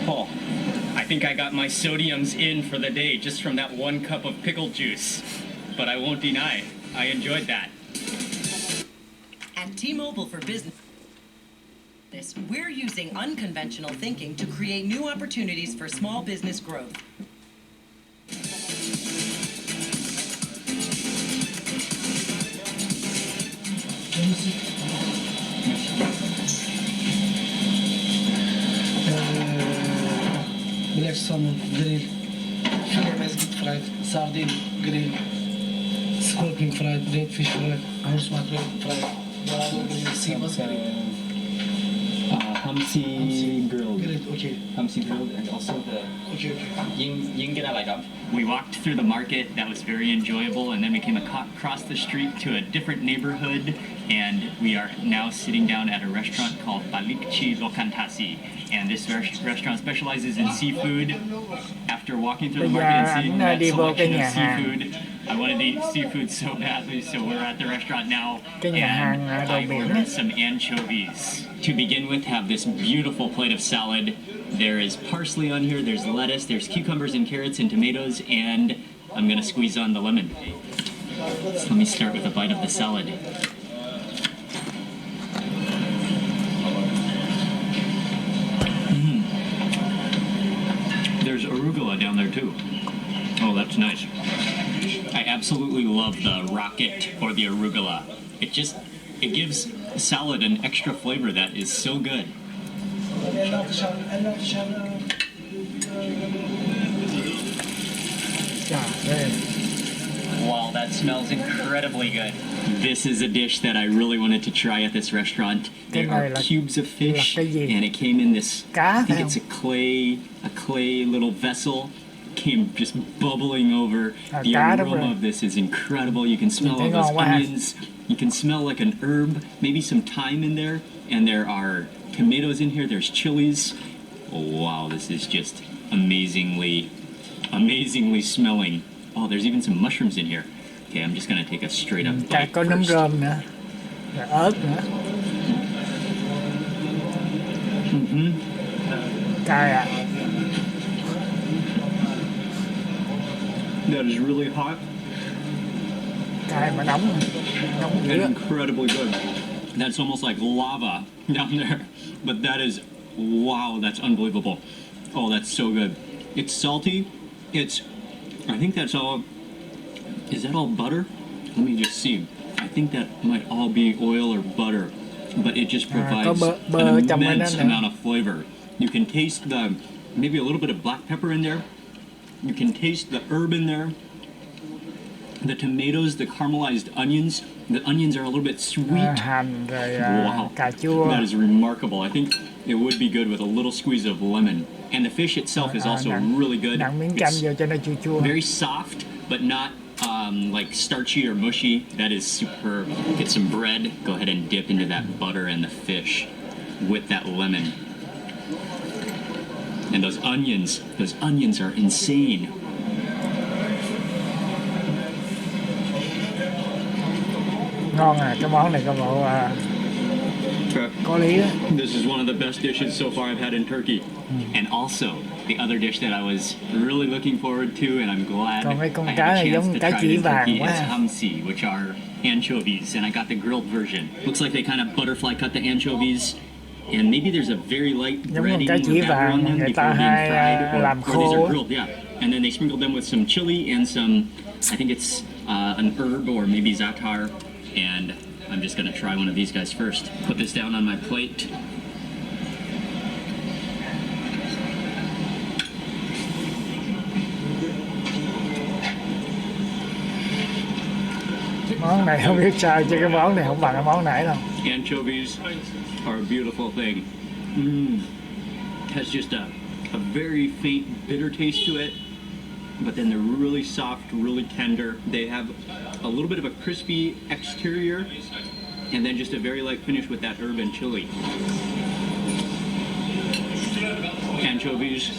Oh, I think I got my sodiums in for the day just from that one cup of pickle juice. But I won't deny, I enjoyed that. At T-Mobile for Business, we're using unconventional thinking to create new opportunities for small business growth. Black salmon grill, filet mezgit fried, sardine grill, scorpion fried, red fish fried, horse mackerel fried. Hamsi grilled. Okay. Hamsi grilled, and also the Okay. Yin get like up. We walked through the market. That was very enjoyable, and then we came across the street to a different neighborhood, and we are now sitting down at a restaurant called LICH and this restaurant specializes in seafood. After walking through the market and seeing that selection of seafood, I wanted to eat seafood so badly, so we're at the restaurant now, and I ordered some anchovies. To begin with, have this beautiful plate of salad. There is parsley on here, there's lettuce, there's cucumbers and carrots and tomatoes, and I'm gonna squeeze on the lemon. So let me start with a bite of the salad. There's arugula down there too. Oh, that's nice. I absolutely love the rocket or the arugula. It gives salad an extra flavor that is so good. Wow, that smells incredibly good. This is a dish that I really wanted to try at this restaurant. There are cubes of fish, and it came in this, I think it's a clay little vessel. Came just bubbling over. The aroma of this is incredible. You can smell all those onions. You can smell like an herb, maybe some thyme in there, and there are tomatoes in here. There's chilies. Oh, wow, this is just amazingly smelling. Oh, there's even some mushrooms in here. Okay, I'm just gonna take a straight up bite có nấm first. rơm nữa, rồi ớt nữa. Cay ạ. That is really hot Cay mà nóng and dữ. incredibly good. That's almost like lava down there, but that is, wow, that's unbelievable. Oh, that's so good. It's salty. I think that's all. Is that all butter? Let me just see. I think that might all be oil or butter, but it just provides an immense amount of flavor. You can taste maybe a little bit of black pepper in there. You can taste the herb in there. The tomatoes, the caramelized onions. The onions are a little bit sweet. Hành rồi Wow, cà chua. that is remarkable. I think it would be good with a little squeeze of lemon. And the fish itself is also really good. Nặng miếng chanh vô cho nó chua chua. Very soft, but not like starchy or mushy. That is superb. Get some bread. Go ahead and dip into that butter and the fish with that lemon. And those onions are insane. Ngon à, cái món này có bộ có lý đó. This is one of the best dishes so far I've had in Turkey. And also, the other dish that I was really looking forward to, and I'm glad Còn mấy con I cá had a này chance giống to cá try it chỉ in vàng Turkey, quá. is hamsi, which are anchovies, and I got the grilled version. Looks like they kind of butterfly cut the anchovies, and maybe there's a very light Giống con breading cá or chỉ batter on vàng them người before ta being hay fried, làm or these are khô. grilled, yeah. And then they sprinkled them with some chili and some, I think it's an herb or maybe za'atar, and I'm just gonna try one of these guys first. Put this down on my plate. Món này không biết sao chứ cái món này không bằng cái món nãy đâu. Anchovies are a beautiful thing. Has just a very faint bitter taste to it, but then they're really soft, really tender. They have a little bit of a crispy exterior, and then just a very light finish with that herb and chili. Anchovies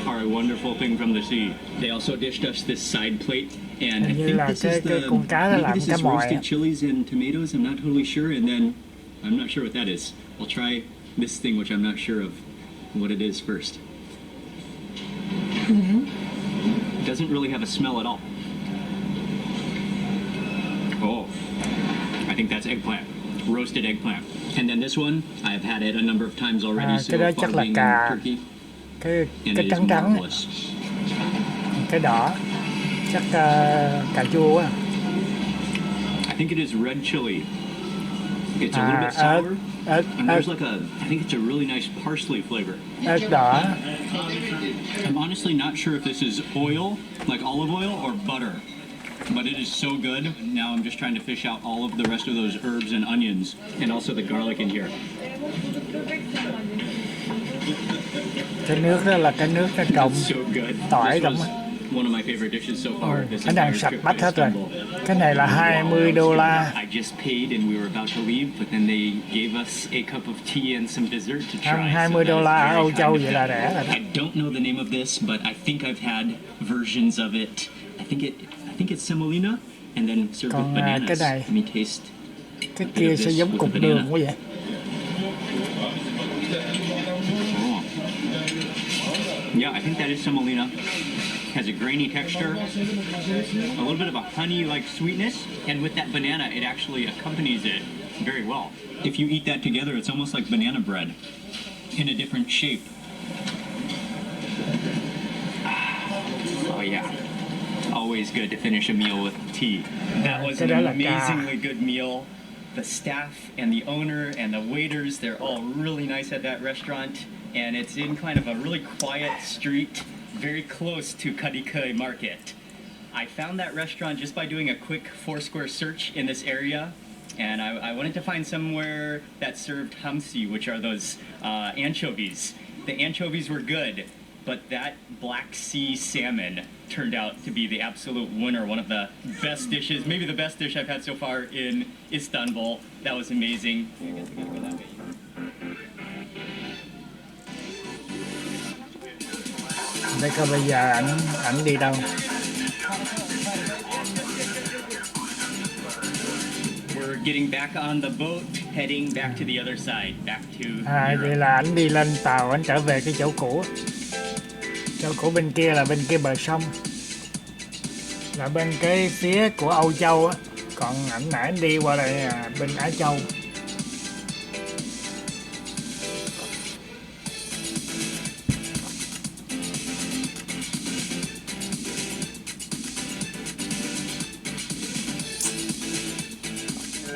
are a wonderful thing from the sea. They also dished us this side plate, and I think this is maybe this is roasted chilies and tomatoes. I'm not totally sure, and then I'm not sure what that is. I'll try this thing, which I'm not sure of what it is first. It doesn't really have a smell at all. Oh, I think that's eggplant, roasted eggplant. And then this one, I've had it a number of times already so cái đó far chắc là being in cà, Turkey, cái and it is trắng trắng, marvelous. cái đỏ, chắc cà chua á. I think it is red chili. It's a little bit sour, and there's like I think it's a really nice parsley flavor. Ớt đỏ. I'm honestly not sure if this is oil, like olive oil, or butter. but it is so good. Now I'm just trying to fish out all of the rest of those herbs and onions, and also the garlic in here. Cái nước đó là cái nước nó trộn So good. tỏi This trong was á. one of my favorite dishes so far. This Cái này entire sạch trip bách to hết rồi. Istanbul. Cái này là $20. I just paid and we were about to leave, but then they gave us a cup of tea and some dessert to try. Ăn So that is $20 ở very Âu kind Châu of vậy là them. rẻ rồi đó. I don't know the name of this, but I think I've had versions of it. I think it's semolina and then served Còn, with bananas. cái này- Let me taste. Cái kia sẽ giống cục đường quá vậy. Oh. Yeah, I think that is semolina. Has a grainy texture, a little bit of a honey-like sweetness, and with that banana, it actually accompanies it very well. If you eat that together, it's almost like banana bread in a different shape. Oh yeah, always good to finish a meal with tea. That was Cái an đó là cà. amazingly good meal. The staff and the owner and the waiters, they're all really nice at that restaurant, and it's in kind of a really quiet street, very close to KD Market. I found that restaurant just by doing a quick Foursquare search in this area, and I wanted to find somewhere that served hamsi, which are those anchovies. The anchovies were good, but that Black Sea salmon turned out to be the absolute winner, one of the best dishes, maybe the best dish I've had so far in Istanbul. That was amazing. I guess we gotta go that way. Để coi bây giờ ảnh đi đâu. We're getting back on the boat, heading back to the other side, back to Vậy Europe. là ảnh đi lên tàu, ảnh trở về cái chỗ cũ. Chỗ cũ bên kia là bên kia bờ sông, là bên cái phía của Âu Châu á. Còn ảnh nãy ảnh đi qua đây bên Á Châu.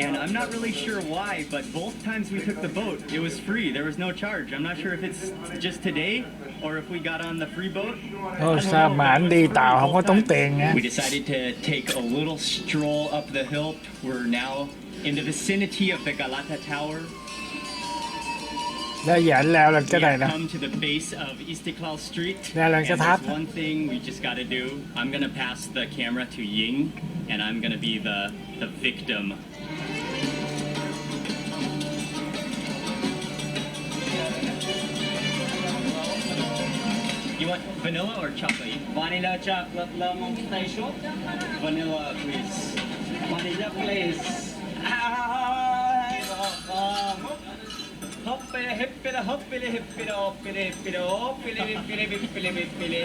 And I'm not really sure why, but both times we took the boat, it was free. There was no charge. I'm not sure if it's just today or if we got on the free boat. Ồ, sao mà ảnh đi tàu không có tốn tiền nha. We decided to take a little stroll up the hill. We're now in the vicinity of the Galata Tower. Đó giờ ảnh leo lên cái We này have nè. come to the base of Istiklal Street. Leo lên cái And tháp. there's one thing we just got to do. I'm gonna pass the camera to Ying, and I'm gonna be the victim. You want vanilla or chocolate? Vanilla chocolate lemon station. Vanilla, please. Vanilla please. Hoppele hippele hoppele hippele hoppele hippele hoppele hippele hippele hippele.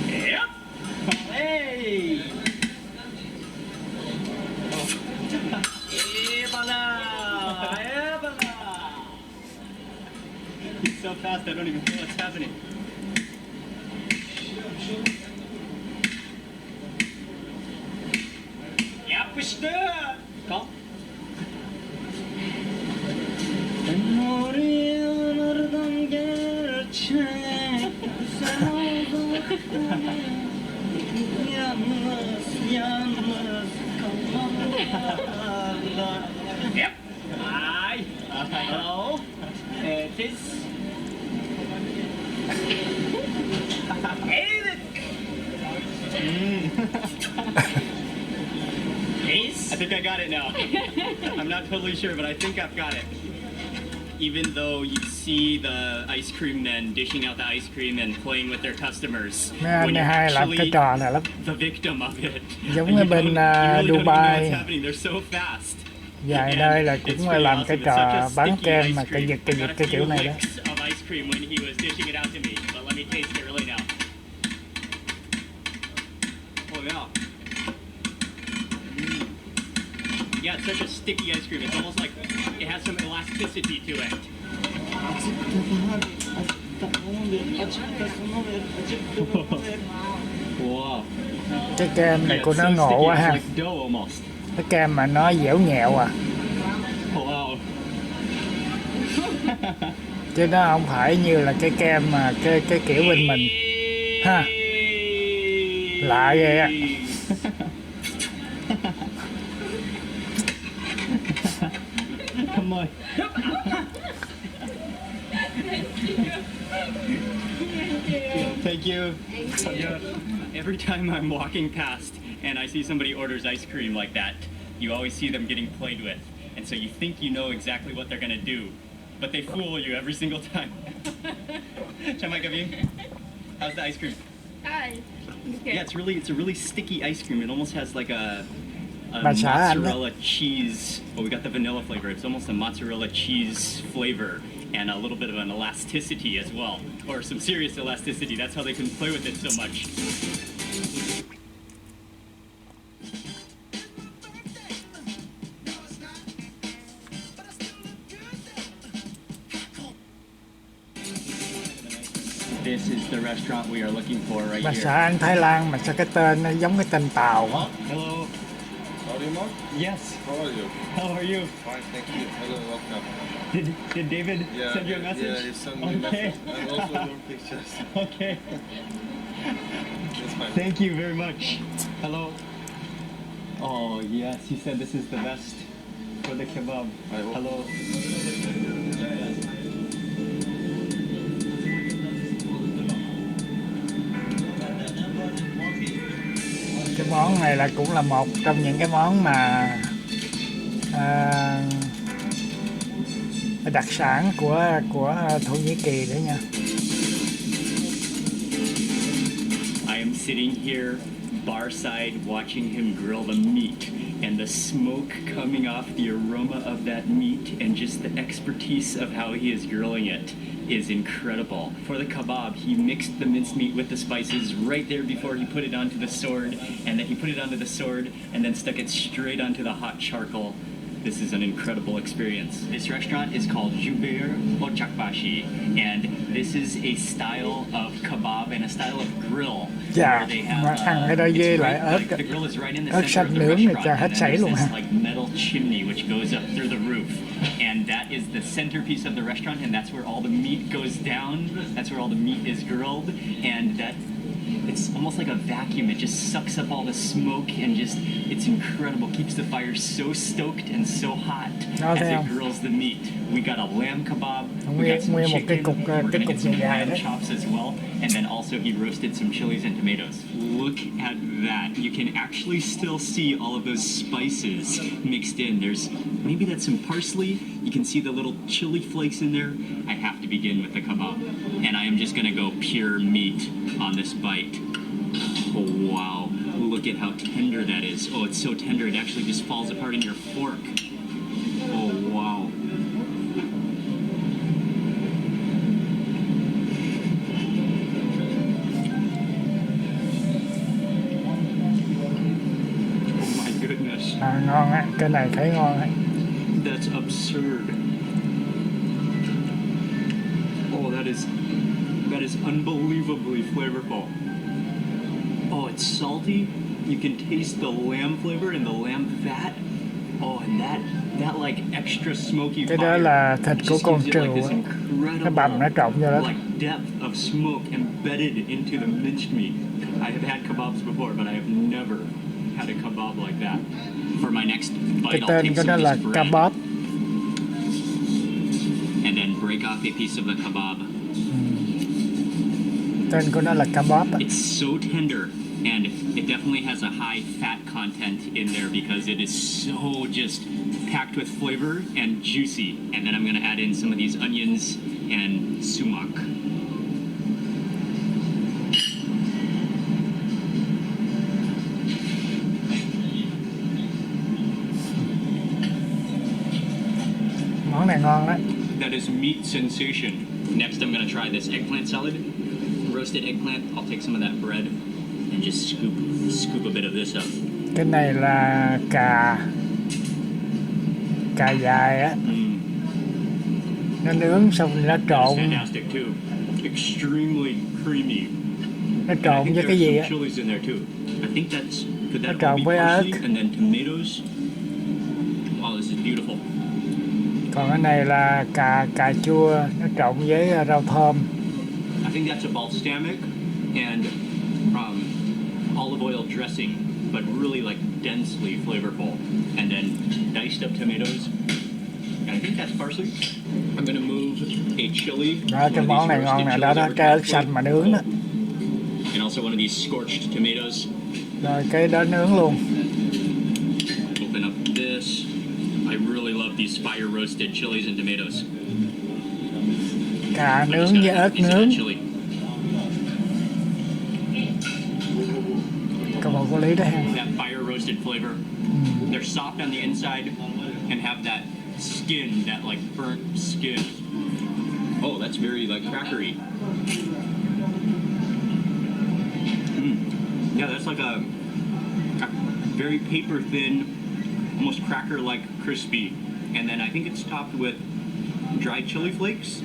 Yep. Hey. Ebana. Ebana. He's so fast I don't even feel what's happening. Yapıştı. Kalk. Yanardan gerçek sen oldun. Yalnız yalnız kalmalarda. Yep. Hi. Hello. This. Evet. I think I got it now. I'm not totally sure, but I think I've got it. Even though you see the ice cream men dishing out the ice cream and playing with their customers, Mấy anh when này you're hay làm cái actually trò này lắm. the victim of it, Giống you ở bên, you really don't even know Dubai. what's happening. They're so fast. Vài And nơi là it's cũng pretty làm cái awesome. It's trò such a bán sticky kem ice mà cream. cái Got a cái few kiểu này đó. licks of ice cream when he was dishing it out to me, but let me taste it really now. Oh yeah. Yeah, it's such a sticky ice cream. It's almost like it has some elasticity to it. Wow. Cái kem này Yeah, của it's nó so ngộ sticky. quá It's ha. like dough almost. Cái kem mà nó dẻo nhẹo à. Oh, wow. Chứ chứ nó không phải như là cái kem mà cái kiểu bên mình ha, lạ ghê á. Come on. Thank you. Every time I'm walking past and I see somebody orders ice cream like that, you always see them getting played with. And so you think you know exactly what they're going to do, but they fool you every single time. Chami, how's the ice cream? Hi. Okay. Yeah, it's a really sticky ice cream. It almost has like a mozzarella cheese. Well, we got the vanilla flavor. It's almost a mozzarella cheese flavor and a little bit of an elasticity as well, or some serious elasticity. That's how they can play with it so much. This is the restaurant we are looking for right Mà here. sợ ăn Thái Lan mà sao cái tên nó giống cái tên Tàu á. Hello. Howdy, Mark. Yes. How are you? How are you? Fine, thank you. Hello, welcome. Did David send you a message? Yeah, he sent me a Okay. message. And also your pictures. Okay. It's fine. Thank you very much. Hello. Oh yes, he said this is the best for the kebab. I hope. Hello. Cái món này là cũng là một trong những cái món mà đặc sản của Thổ Nhĩ Kỳ đấy nha. I am sitting here bar side watching him grill the meat and the smoke coming off the aroma of that meat and just the expertise of how he is grilling it is incredible. For the kebab, he mixed the mincemeat with the spices right there before he put it onto the sword, and then he put it onto the sword and then stuck it straight onto the hot charcoal. This is an incredible experience. This restaurant is called Ocakbashi, and this is a style of kebab and a style of grill. Dạ, mà ăn cái đó với lại ớt, the grill is right in the ớt center xanh of the nướng thì restaurant, cho hết and then sảy there's luôn this ha. like metal chimney which goes up through the roof, and that is the centerpiece of the restaurant, and that's where all the meat goes down. That's where all the meat is grilled, and that it's almost like a vacuum. It just sucks up all the smoke and just it's incredible. Keeps the fire so stoked and so hot as damn. it grills the meat. We got a lamb kebab. We Nguyên got some một cái chicken. cục We're gonna get some dài lamb đấy. chops as well, and then also he roasted some chilies and tomatoes. Look at that. You can actually still see all of those spices mixed in. Maybe that's some parsley. You can see the little chili flakes in there. I have to begin with the kebab, and I am just gonna go pure meat on this bite. Oh wow, look at how tender that is. Oh, it's so tender it actually just falls apart in your fork. Oh wow. Oh my goodness. Ngon á, cái này thấy ngon á. That's absurd. Oh, that is unbelievably flavorful. Oh, it's salty. You can taste the lamb flavor and the lamb fat. Oh, and that like extra smoky Cái fire đó là thịt của just con gives you trâu like this á. Cái bằm nó trộn vô đó. like depth of smoke embedded into the minced meat. I have had kebabs before, but I have never had a kebab like that. For my next Cái bite, I'll tên take của some nó of là this bread kebab. and then break off a piece of the kebab. Tên của nó là kebab á. It's so tender, and it definitely has a high fat content in there because it is so just packed with flavor and juicy. And then I'm gonna add in some of these onions and sumac. Món này ngon đấy. That is meat sensation. Next, I'm gonna try this eggplant salad. Roasted eggplant. I'll take some of that bread and just scoop a bit of this up. Cái này là cà dài á. Nó nướng xong rồi nó That is trộn, fantastic too. Extremely creamy. nó I trộn think với cái there's gì some á. chilies in there too. I think could that Nó all trộn be với parsley ớt. and then tomatoes? Wow, this is beautiful. Còn cái này là cà chua nó trộn với rau thơm. I think that's a balsamic and olive oil dressing, but really like densely flavorful. And then diced up tomatoes. And I think that's parsley. I'm gonna move a chili. Đó, cái món này ngon nè, đó trái ớt xanh mà nướng đó. And also one of these scorched tomatoes. Rồi cái đó nướng luôn. Open up this. I really love these fire roasted chilies and tomatoes. Cà nướng với ớt nướng. Có một cái lý đó ha. That fire roasted flavor. They're soft on the inside and have that skin, that like burnt skin. Oh, that's very like crackery. Yeah, that's like a very paper thin, almost cracker-like crispy. And then I think it's topped with dried chili flakes,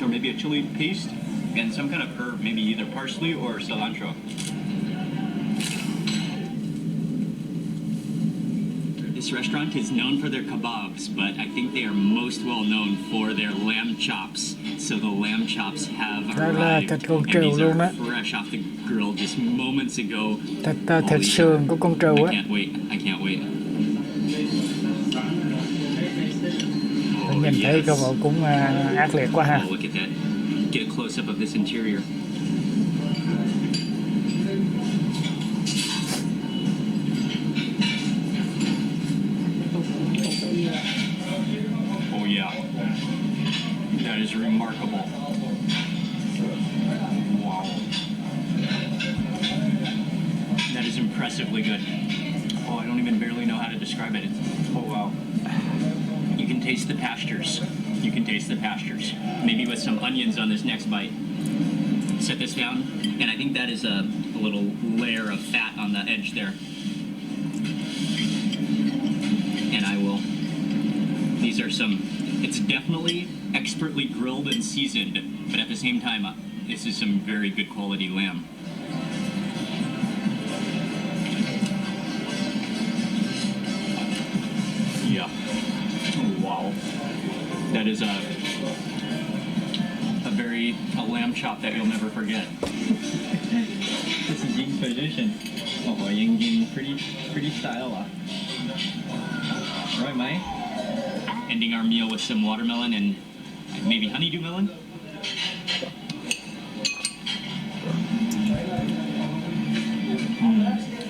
or maybe a chili paste, and some kind of herb, maybe either parsley or cilantro. This restaurant is known for their kebabs, but I think they are most well known for their lamb chops. So the lamb chops have arrived, and these are fresh off the grill just moments ago. Thịt sườn của con trâu á. I can't wait. Nhìn thấy cái bộ cũng ác liệt quá ha. Oh, look at that. Get a close up of this interior. Oh yeah. That is remarkable. Wow. That is impressively good. Oh, I don't even barely know how to describe it. Oh wow. You can taste the pastures. You can taste the pastures. Maybe with some onions on this next bite. Set this down, and I think that is a little layer of fat on the edge there. And I will. These are some. It's definitely expertly grilled and seasoned, but at the same time, this is some very good quality lamb. Yeah. Oh, wow. That is a lamb chop that you'll never forget. This is Ying's position. Oh, Ying pretty style. Right, Mai? Ending our meal with some watermelon and maybe honeydew melon.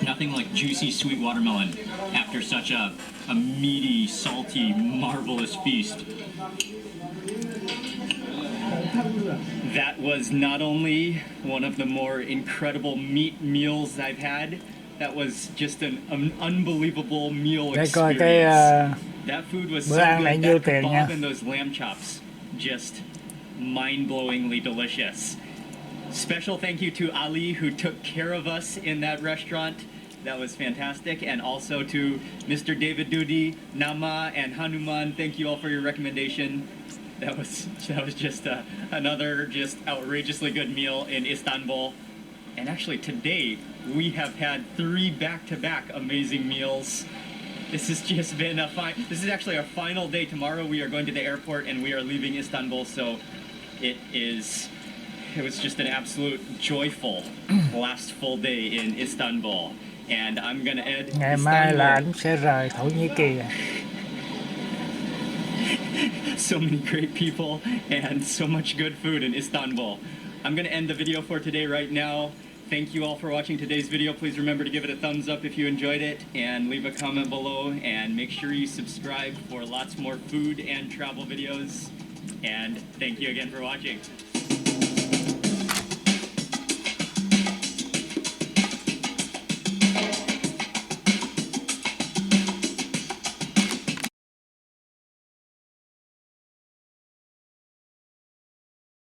Nothing like juicy sweet watermelon after such a meaty, salty, marvelous feast. That was not only one of the more incredible meat meals I've had, that was just an unbelievable meal experience. That food was so good, that kebab and those lamb chops, just mind-blowingly delicious. Special thank you to Ali, who took care of us in that restaurant. That was fantastic. And also to Mr. David Dudi, Nama, and Hanuman. Thank you all for your recommendation. That was just another just outrageously good meal in Istanbul. And actually today, we have had 3 back-to-back amazing meals. This has just been this is actually our final day. Tomorrow we are going to the airport and we are leaving Istanbul, so it was just an absolute joyful last full day in Istanbul. And I'm gonna end Ngày mai là anh sẽ rời Thổ Nhĩ Kỳ. So many great people and so much good food in Istanbul. I'm gonna end the video for today right now. Thank you all for watching today's video. Please remember to give it a thumbs up if you enjoyed it and leave a comment below, and make sure you subscribe for lots more food and travel videos. And thank you again for watching.